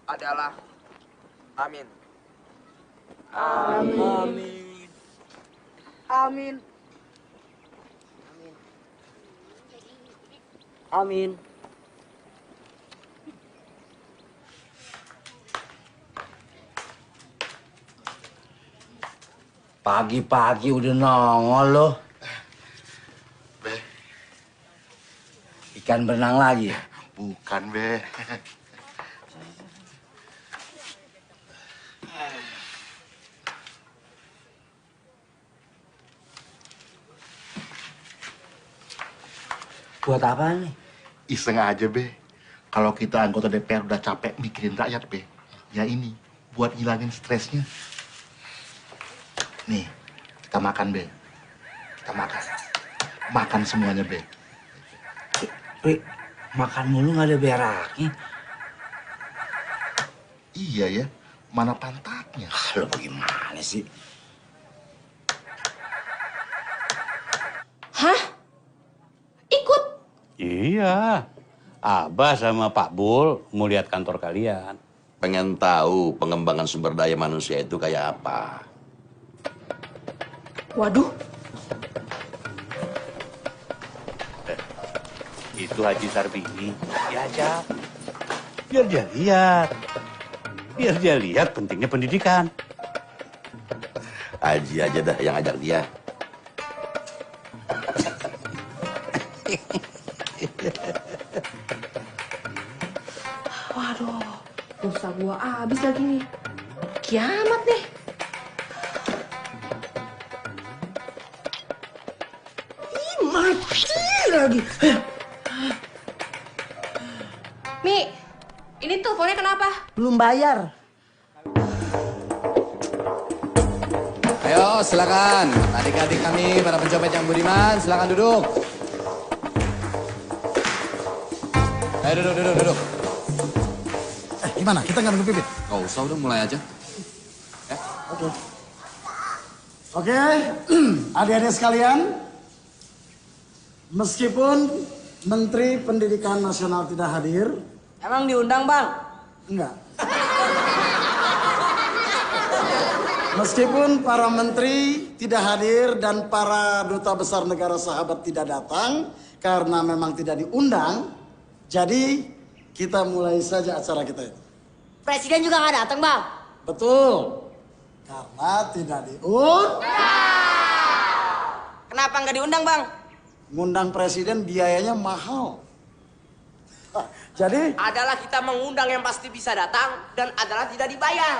Adalah. Amin. Amin. Amin. Amin. Pagi-pagi udah nongol loh. Be. Ikan berenang lagi ya? Bukan, Be. Buat apa nih? Iseng aja, Be. Kalau kita anggota DPR udah capek mikirin rakyat, Be. Ya ini, buat ngilangin stresnya. Nih, kita makan, Be. Kita makan. Makan semuanya, Be. Be, makan mulu nggak ada beraknya. Iya ya, mana pantatnya? Lo bagaimana sih? Hah? Ikut? Iya. Abah sama Pak Bul mau lihat kantor kalian. Pengen tahu pengembangan sumber daya manusia itu kayak apa? Waduh. Itu Haji Sarbini. Diajak. Biar dia lihat. Biar dia lihat pentingnya pendidikan. Haji aja dah yang ajak dia. Waduh, pulsa gua habis lagi nih. Kiamat nih. Mati lagi. Mi, ini teleponnya kenapa? Belum bayar. Ayo, silakan. Adik-adik kami, para pencopet yang budiman, silakan duduk. Ayo duduk. Gimana? Kita nggak nunggu Pipit? Gak usah, udah mulai aja. Oke, adik-adik sekalian, meskipun Menteri Pendidikan Nasional tidak hadir. Emang diundang, Bang? Enggak. Meskipun para menteri tidak hadir dan para duta besar negara sahabat tidak datang karena memang tidak diundang, jadi kita mulai saja acara kita itu. Presiden juga nggak datang, Bang? Betul. Karena tidak diundang. Kenapa nggak diundang, Bang? Ngundang presiden biayanya mahal. Jadi adalah kita mengundang yang pasti bisa datang dan adalah tidak dibayar.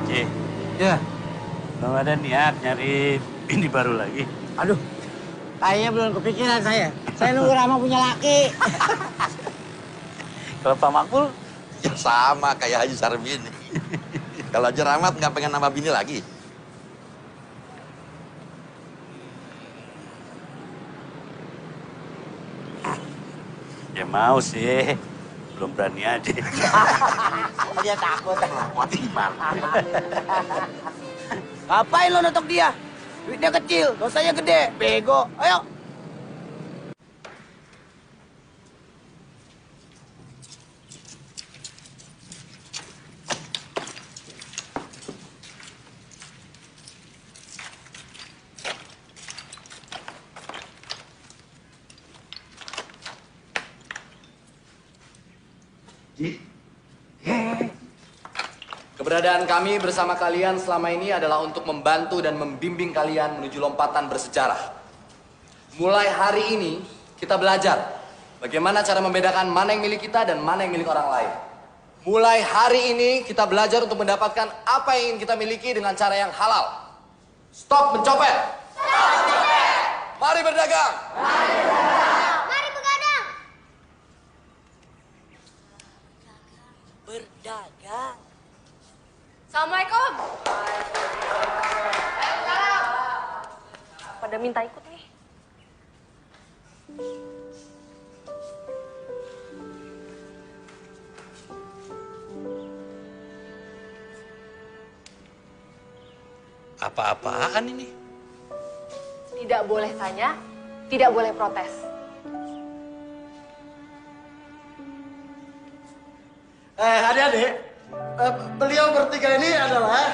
Cik, ya, belum ada niat nyari ini baru lagi. Aduh, kayaknya belum kepikiran saya. Saya nunggu Rama punya laki. Kalau Pak Makbul? Ya sama kayak Haji Sarbini. Kalau Haji Rahmat nggak pengen nambah bini lagi? Ya mau sih, belum berani aja. Dia takut. Mati gimana? Ngapain lo notok dia? Duitnya kecil, dosanya gede, bego. Ayo. Keberadaan kami bersama kalian selama ini adalah untuk membantu dan membimbing kalian menuju lompatan bersejarah. Mulai hari ini, kita belajar bagaimana cara membedakan mana yang milik kita dan mana yang milik orang lain. Mulai hari ini, kita belajar untuk mendapatkan apa yang ingin kita miliki dengan cara yang halal. Stop mencopet! Stop mencopet! Mari berdagang! Mari berdagang! Mari begadang. Berdagang. Assalamualaikum. Pada minta ikut nih. Apa-apaan ini? Tidak boleh tanya, tidak boleh protes. Adik-adik, beliau bertiga ini adalah...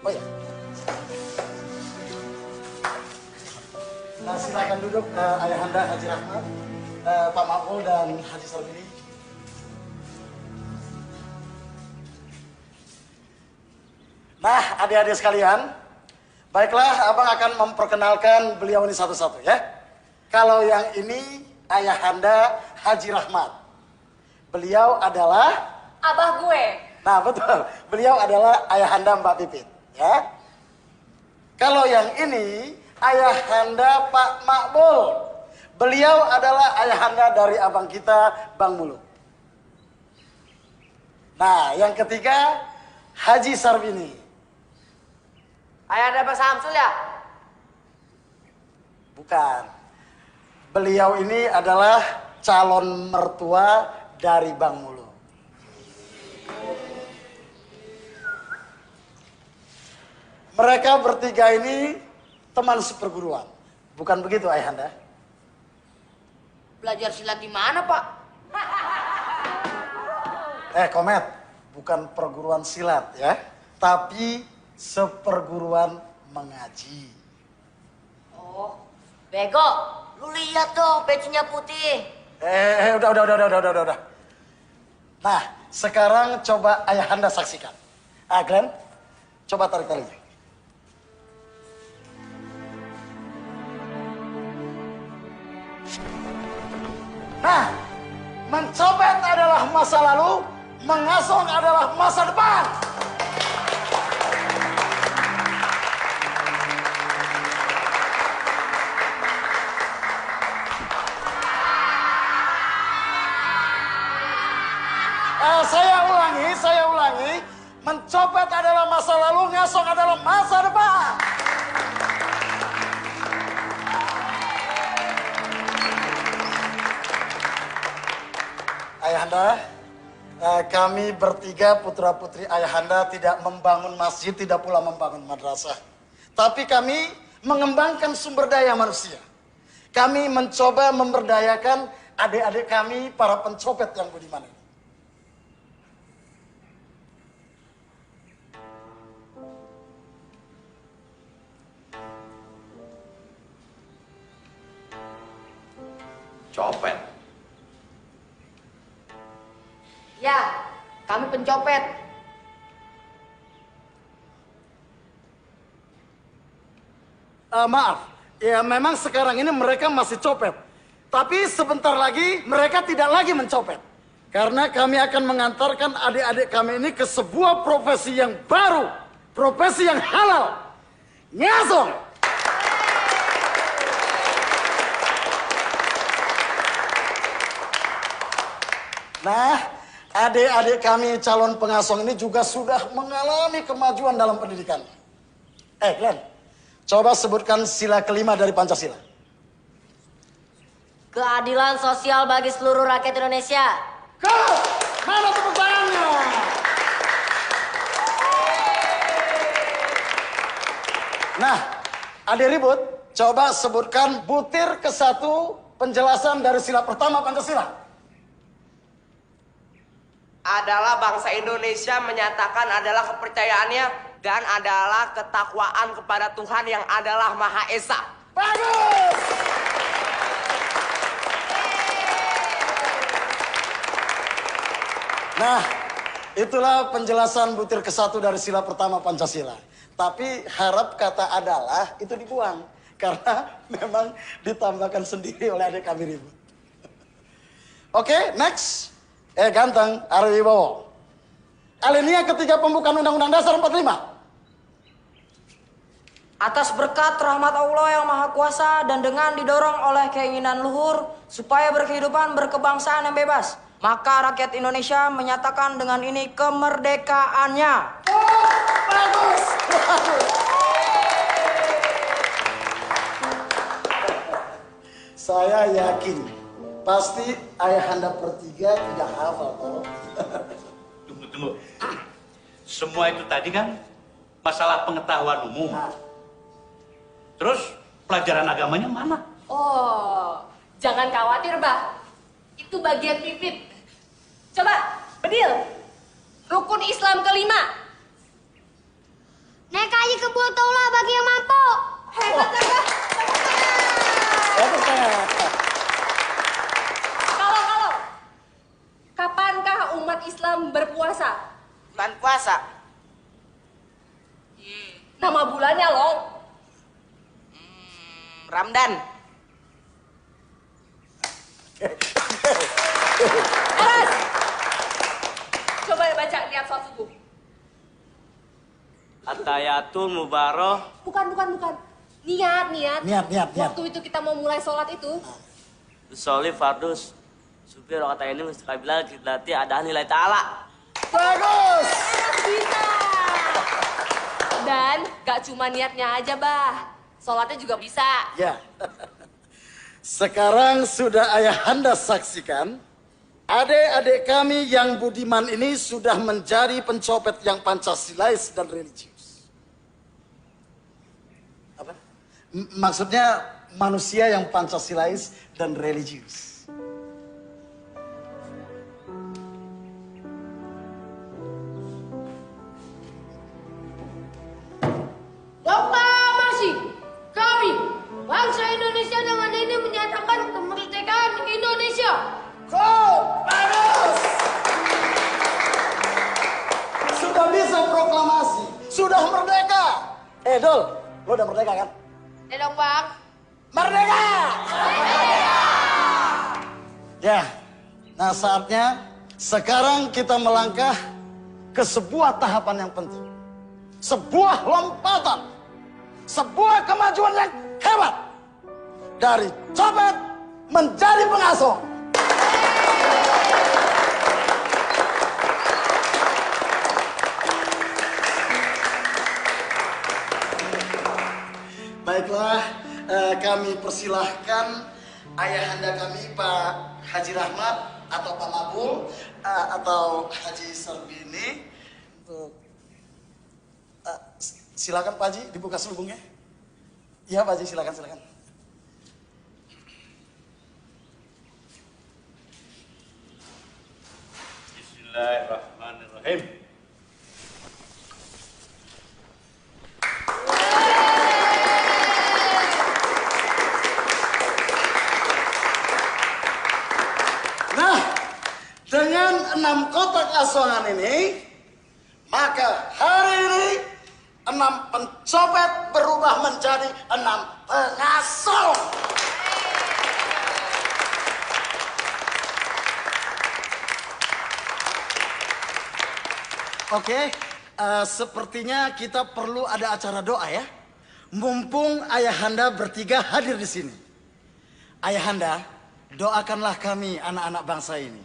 Oh ya. Nah, silakan duduk Ayahanda Haji Rahmat, Pak Makbul dan Haji Sarbini. Nah, adik-adik sekalian, baiklah Abang akan memperkenalkan beliau ini satu-satu ya. Kalau yang ini Ayahanda Haji Rahmat. Beliau adalah Abah gue. Nah, betul. Beliau adalah Ayahanda Mbak Pipit, ya. Kalau yang ini Ayahanda Pak Makbul. Beliau adalah ayahanda dari abang kita, Bang Muluk. Nah, yang ketiga Haji Sarbini. Ayahanda Pak Samsul ya? Bukan. Beliau ini adalah calon mertua dari Bang Muluk. Mereka bertiga ini teman seperguruan. Bukan begitu, Ayahanda? Belajar silat di mana, Pak? Komet. Bukan perguruan silat ya. Tapi seperguruan mengaji. Oh, bego. Lu lihat dong, bajunya putih. Udah. Nah, sekarang coba Ayahanda saksikan. Glenn, coba tarik talinya. Nah, mencopet adalah masa lalu, mengasong adalah masa depan. Saya ulangi, mencopet adalah masa lalu, ngasong adalah masa depan. Ayahanda, kami bertiga putra-putri Ayahanda tidak membangun masjid, tidak pula membangun madrasah. Tapi kami mengembangkan sumber daya manusia. Kami mencoba memberdayakan adik-adik kami, para pencopet yang budiman ini. Copet. Ya, kami pencopet. Maaf, ya memang sekarang ini mereka masih copet. Tapi sebentar lagi mereka tidak lagi mencopet. Karena kami akan mengantarkan adik-adik kami ini ke sebuah profesi yang baru. Profesi yang halal. Ngasong. Nah, adik-adik kami calon pengasuh ini juga sudah mengalami kemajuan dalam pendidikan. Glenn, coba sebutkan sila kelima dari Pancasila. Keadilan sosial bagi seluruh rakyat Indonesia. Mana tepuk tangannya? Nah, adik ribut, coba sebutkan butir ke-1 penjelasan dari sila pertama Pancasila. Adalah bangsa Indonesia menyatakan adalah kepercayaannya dan adalah ketakwaan kepada Tuhan yang adalah Maha Esa. Bagus! Nah, itulah penjelasan butir ke-1 dari sila pertama Pancasila. Tapi harap kata adalah itu dibuang. Karena memang ditambahkan sendiri oleh adik kami ribut. Oke, next. Ganteng, Ari Wibowo. Alinea ketiga pembukaan Undang-Undang Dasar 45. Atas berkat rahmat Allah yang Maha Kuasa dan dengan didorong oleh keinginan luhur supaya berkehidupan berkebangsaan yang bebas, maka rakyat Indonesia menyatakan dengan ini kemerdekaannya. Bagus! Saya yakin pasti ayahanda bertiga tidak hafal toh. Tunggu. Semua itu tadi kan masalah pengetahuan umum. Terus pelajaran agamanya mana? Oh, jangan khawatir, Bah. Itu bagian Pipit. Coba, Bedil. Rukun Islam kelima. Naik kaji kebun taulah bagi yang mampu. Hebat, Bah. Kalau. Kapankah umat Islam berpuasa? Bulan puasa. Nama bulannya loh. Ramdan. Aras. Coba baca niat sholat subuh. Atayatul mubaroh. Bukan. Niat. Niat. Waktu itu kita mau mulai sholat itu. Usolli fardus. Supir kata ini mustaqbilah kiblati ada nilai ta'ala. Bagus. Bisa. Dan gak cuma niatnya aja, Bah. Sholatnya juga bisa. Ya. Sekarang sudah ayahanda saksikan, adik-adik kami yang budiman ini sudah menjadi pencopet yang Pancasilais dan religius. Apa? Maksudnya manusia yang Pancasilais dan religius. Proklamasi kami bangsa Indonesia dengan ini menyatakan kemerdekaan Indonesia. Bagus. Sudah bisa proklamasi, sudah merdeka. Dol, lo udah merdeka kan? Ya dong, Bang. Merdeka! Ya, nah saatnya sekarang kita melangkah ke sebuah tahapan yang penting. Sebuah lompatan, sebuah kemajuan yang hebat. Dari copet menjadi pengasuh. Baiklah, kami persilahkan ayahanda kami Pak Haji Rahmat atau Pak Mabul atau Haji Serbini untuk silakan Pak Haji dibuka selubungnya. Iya Pak Haji, silakan. Bismillahirrahmanirrahim. Nah, dengan 6 kotak asongan ini, maka hari ini 6 pencopet berubah menjadi 6 pengasuh. Oke, sepertinya kita perlu ada acara doa ya. Mumpung ayahanda bertiga hadir di sini. Ayahanda, doakanlah kami anak-anak bangsa ini.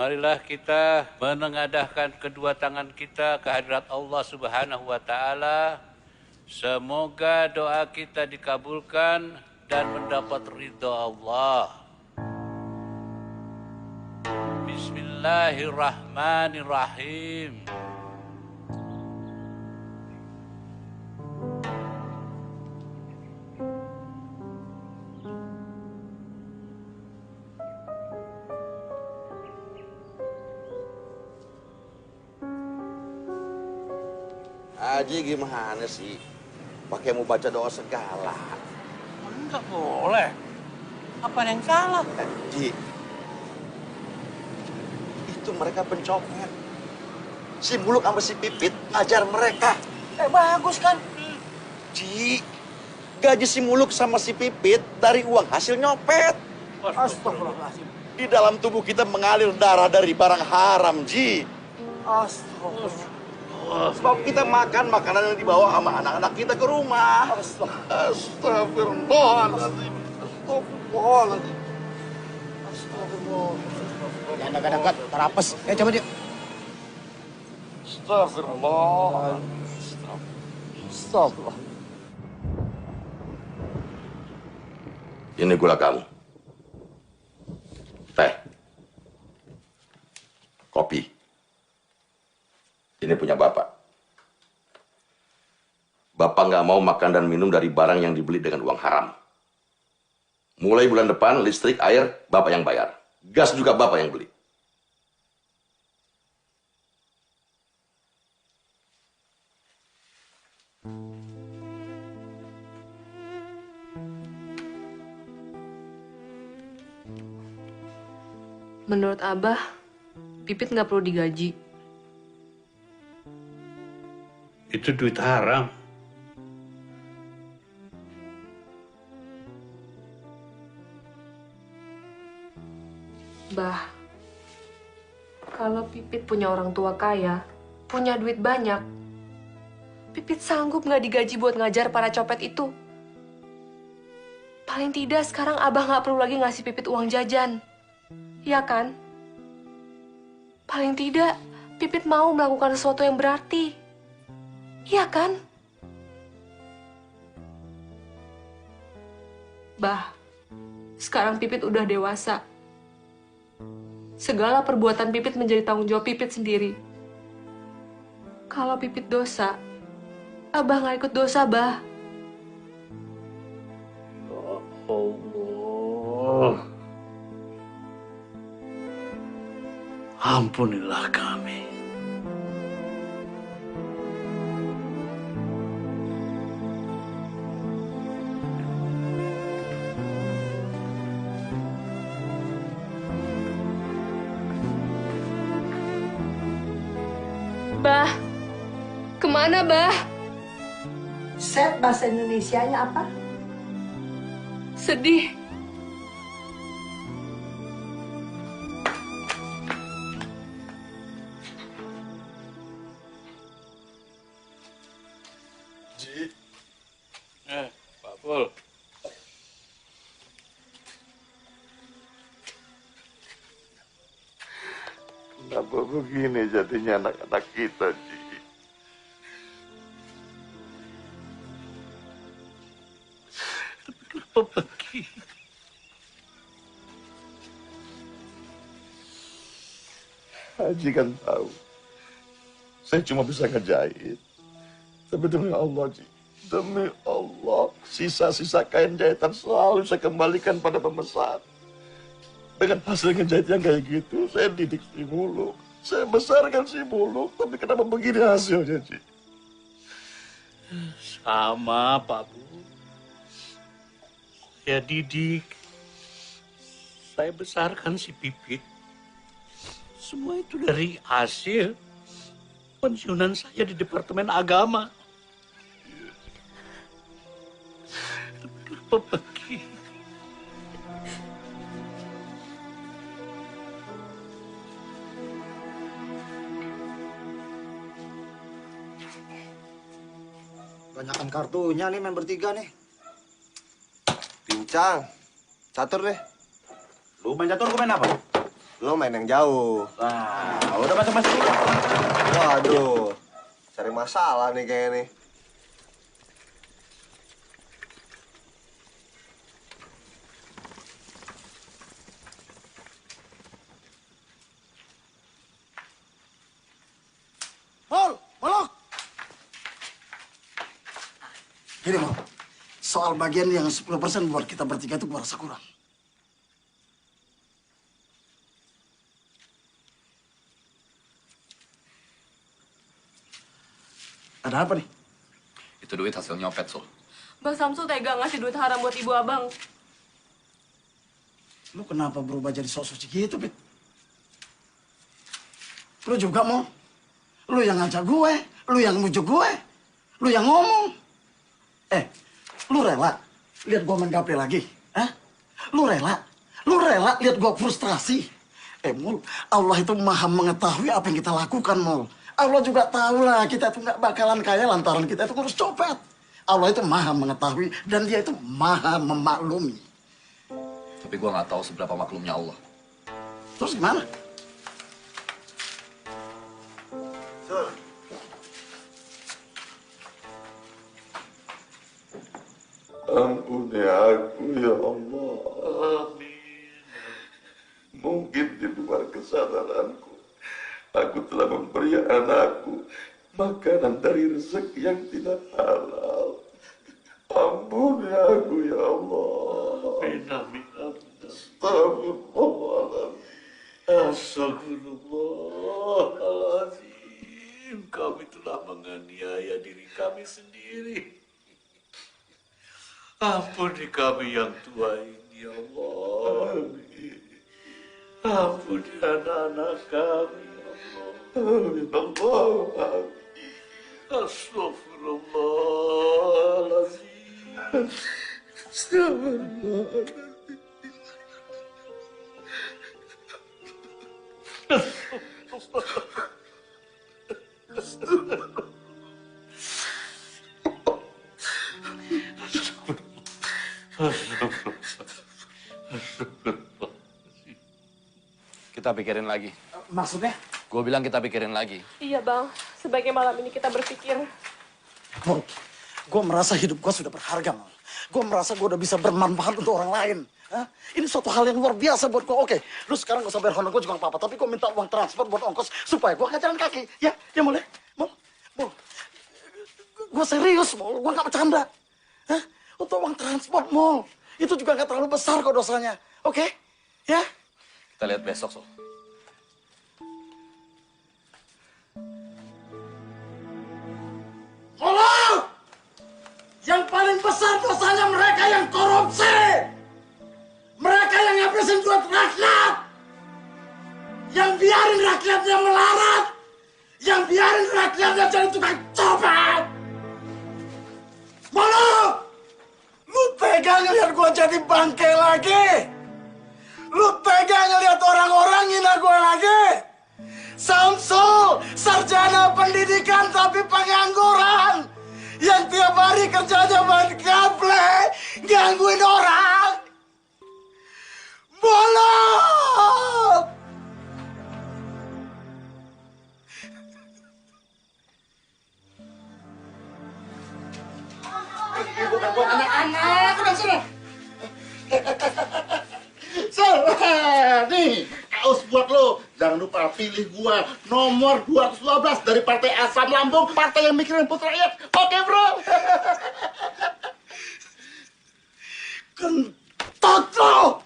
Marilah kita menengadahkan kedua tangan kita ke hadirat Allah Subhanahu wa Ta'ala. Semoga doa kita dikabulkan dan mendapat ridha Allah. Bismillahirrahmanirrahim. Haji gimana sih? Pakai mau baca doa segala. Enggak boleh. Apa yang salah? Ji, itu mereka pencopet. Si Muluk sama si Pipit ajar mereka. Bagus kan? Ji, gaji si Muluk sama si Pipit dari uang hasil nyopet. Astagfirullahaladzim. Di dalam tubuh kita mengalir darah dari barang haram, Ji. Astagfirullah. Sebab kita makan makanan yang dibawa sama anak-anak kita ke rumah. Astagfirullahaladzim. Astagfirullahaladzim. Astagfirullah. Jangan dekat-dekat, terapes. Coba dia. Astagfirullah. Astagfirullah. Ini gula kamu. Teh. Kopi. Ini punya Bapak. Bapak nggak mau makan dan minum dari barang yang dibeli dengan uang haram. Mulai bulan depan, listrik, air, Bapak yang bayar. Gas juga Bapak yang beli. Menurut Abah, Pipit nggak perlu digaji. Itu duit haram. Bah, kalau Pipit punya orang tua kaya, punya duit banyak, Pipit sanggup nggak digaji buat ngajar para copet itu. Paling tidak sekarang Abah nggak perlu lagi ngasih Pipit uang jajan. Iya kan? Paling tidak, Pipit mau melakukan sesuatu yang berarti. Iya kan? Bah, sekarang Pipit udah dewasa. Segala perbuatan Pipit menjadi tanggung jawab Pipit sendiri. Kalau Pipit dosa, Abah nggak ikut dosa, Bah. Allah. Ampunilah kami. Bah, kemana, Bah? Set bahasa Indonesianya apa? Sedih. Ji. Pak Pul. Kenapa begini jadinya anak-anak kita, Ji? Kenapa begini? Haji kan tahu. Saya cuma bisa ngejahit. Tapi demi Allah, Ji. Demi Allah, sisa-sisa kain jahitan selalu saya kembalikan pada pemesan. Dengan hasil ngejahit yang kayak gitu, saya didik si Muluk. Saya besarkan si Muluk, tapi kenapa begini hasilnya, Ji? Sama, Pak Bu. Saya didik. Saya besarkan si Pipit. Semua itu dari hasil pensiunan saya di Departemen Agama. Kenapa begini? Banyakan kartunya nih main bertiga nih. Pincang, catur deh. Lu main catur, gue main apa? lo main yang jauh. Wah, udah masuk-masuk. Waduh, cari masalah nih kayaknya nih. Mol, Molok. Gini, Mol. Soal bagian yang 10% buat kita bertiga itu gua rasa kurang. Ada apa nih? Itu duit hasil nyopet, Sul. Bang Samsul tega ngasih duit haram buat ibu abang. Lu kenapa berubah jadi sok suci gitu, Pit? Lu juga, Mol. Lu yang ngajak gue, lu yang mujuk gue, lu yang ngomong. Lu rela lihat gue main gaple lagi? Hah? Lu rela lihat gue frustrasi? Mul, Allah itu maha mengetahui apa yang kita lakukan, Mul. Allah juga tahu lah kita itu nggak bakalan kaya lantaran kita itu ngurus copet. Allah itu maha mengetahui dan dia itu maha memaklumi. Tapi gue nggak tahu seberapa maklumnya Allah. Terus gimana? Ampuni aku ya Allah. Amin. Mungkin di luar kesadaranku, aku telah memberi anakku makanan dari rezeki yang tidak halal. Ampuni aku ya Allah. Amin. Astagfirullahaladzim. Kami telah menganiaya diri kami sendiri. Ampuni kami yang tua ini, ya Allah. Ampuni anak-anak kami, ya Allah. Ya Allah. Astagfirullahaladzim. Kita pikirin lagi. Maksudnya? Gue bilang kita pikirin lagi. Iya bang, sebaiknya malam ini kita berpikir. Mol, gue merasa hidup gue sudah berharga, Mol. Gue merasa gue udah bisa bermanfaat untuk orang lain. Hah? Ini suatu hal yang luar biasa buat gue. Oke, lu sekarang gak usah bayar honor gue juga gak apa-apa. Tapi gue minta uang transport buat ongkos supaya gue gak jalan kaki. Ya boleh? Mol. Gue serius, Mol. Gue gak bercanda. Hah? Untuk uang transport, Mol. Itu juga gak terlalu besar kok dosanya. Oke? Ya? Kita lihat besok, Sol. Tolong! Yang paling besar dosanya mereka yang korupsi. Mereka yang ngabisin duit rakyat. Yang biarin rakyatnya melarat. Yang biarin rakyatnya jadi tukang copet. Molo! Lu tega ngeliat gua jadi bangke lagi? Lu tega ngeliat orang-orang ngina gua lagi? Samsul, sarjana pendidikan tapi pengangguran. Yang tiap hari kerjanya main gaple, gangguin orang. Bolot! Bukan buat anak-anak, udah sini. Nih, kaos buat lo. Jangan lupa pilih gua nomor 212 dari Partai Asam Lambung, partai yang mikirin putra rakyat. Oke, bro. Kentut lo!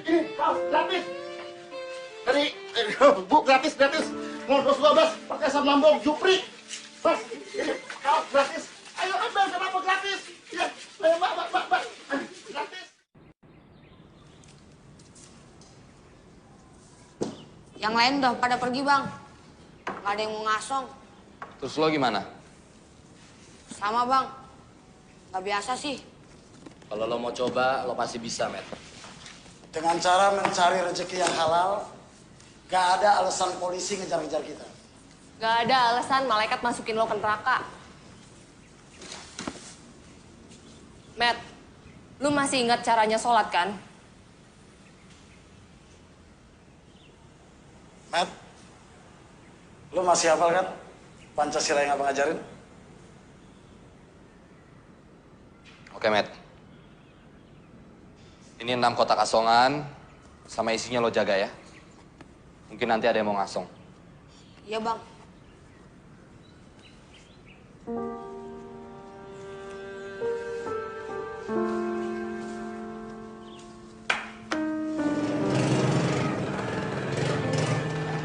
Ini kaos gratis. Dari Bu gratis. Nomor 212 Partai Asam Lambung, Jupri. Mas, ini kaos gratis. Ayo ambil, kenapa gratis? Ya, ayo mbak. Gratis. Yang lain udah pada pergi, Bang. Gak ada yang mau ngasong. Terus lo gimana? Sama, Bang. Gak biasa sih. Kalau lo mau coba, lo pasti bisa, Matt. Dengan cara mencari rezeki yang halal, Gak ada alasan polisi ngejar-ngejar kita. Gak ada alasan malaikat masukin lo ke neraka. Matt, lu masih ingat caranya sholat kan? Matt, lu masih hafal kan Pancasila yang abang ajarin? Oke, Matt. Ini 6 kotak asongan, sama isinya lo jaga ya. Mungkin nanti ada yang mau ngasong. Iya, Bang.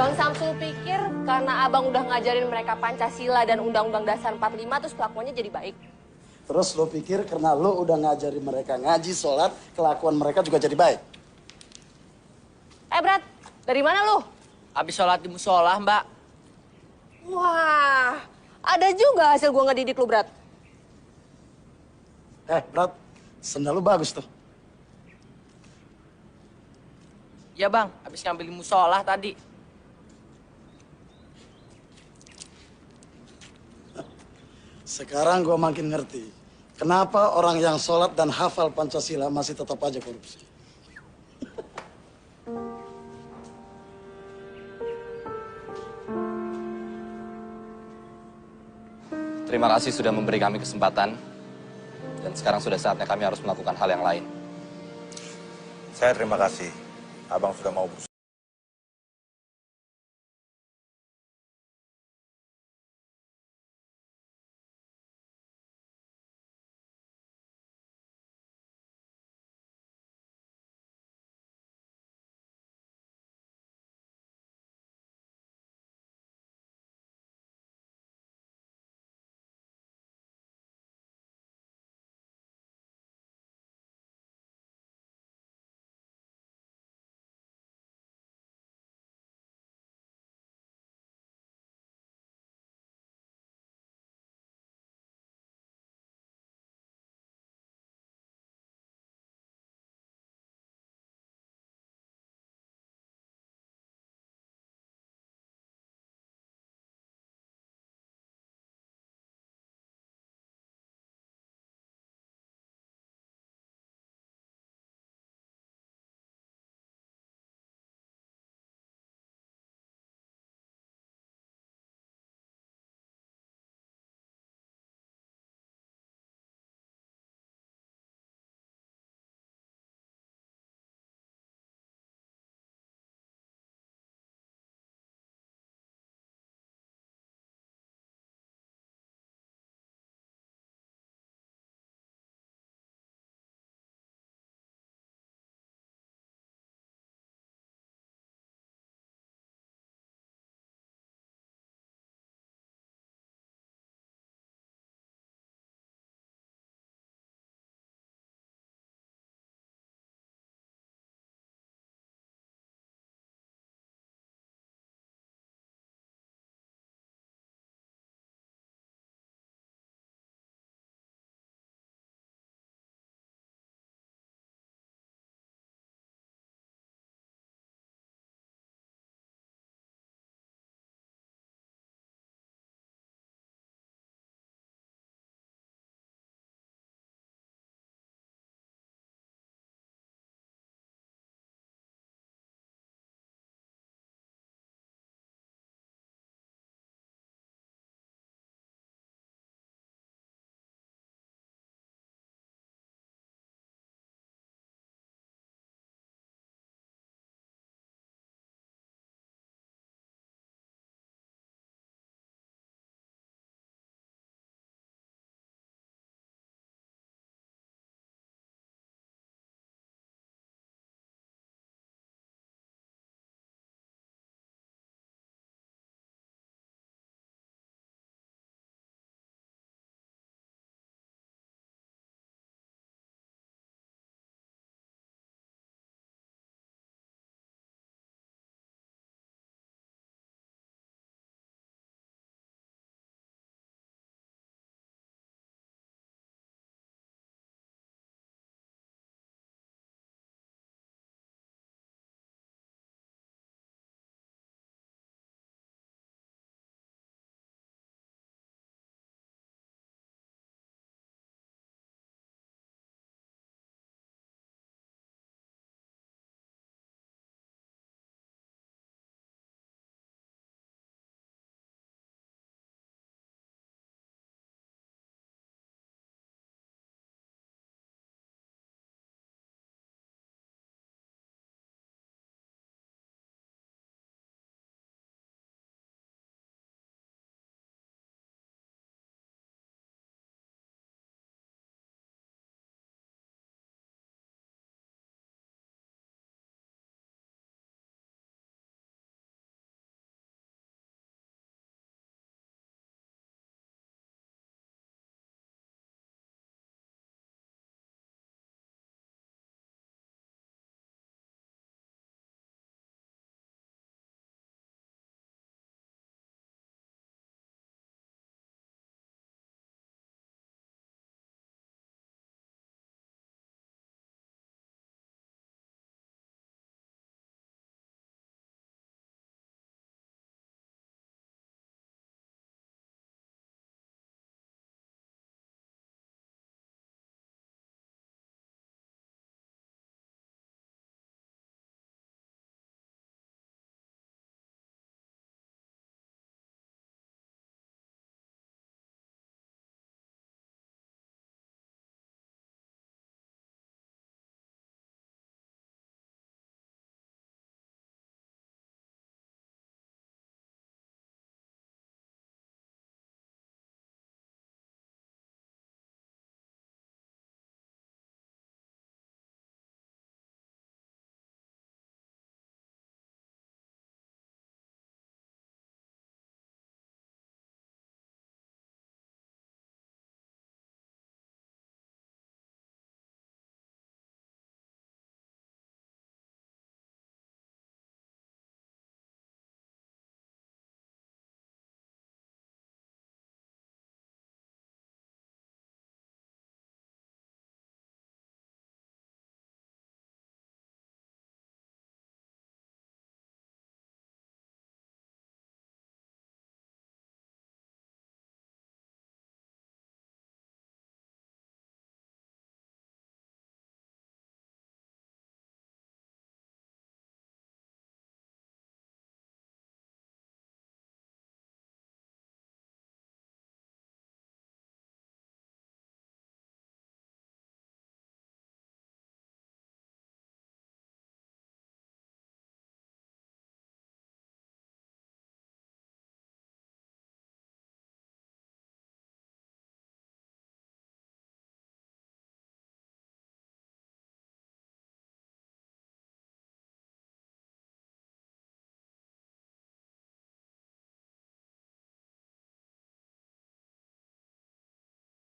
Bang Samsul pikir karena abang udah ngajarin mereka Pancasila dan Undang-Undang Dasar 45 terus kelakuannya jadi baik. Terus lo pikir karena lo udah ngajarin mereka ngaji, sholat, kelakuan mereka juga jadi baik? Brad, dari mana lu? Habis sholat di musola, Mbak. Wah, ada juga hasil gua ngedidik lu, Brad. Brad, sendal lu bagus tuh. Iya, Bang. Habis ngambil di musola tadi. Sekarang gua makin ngerti kenapa orang yang sholat dan hafal Pancasila masih tetap aja korupsi. Terima kasih sudah memberi kami kesempatan. Dan sekarang sudah saatnya kami harus melakukan hal yang lain. Saya terima kasih. Abang sudah mau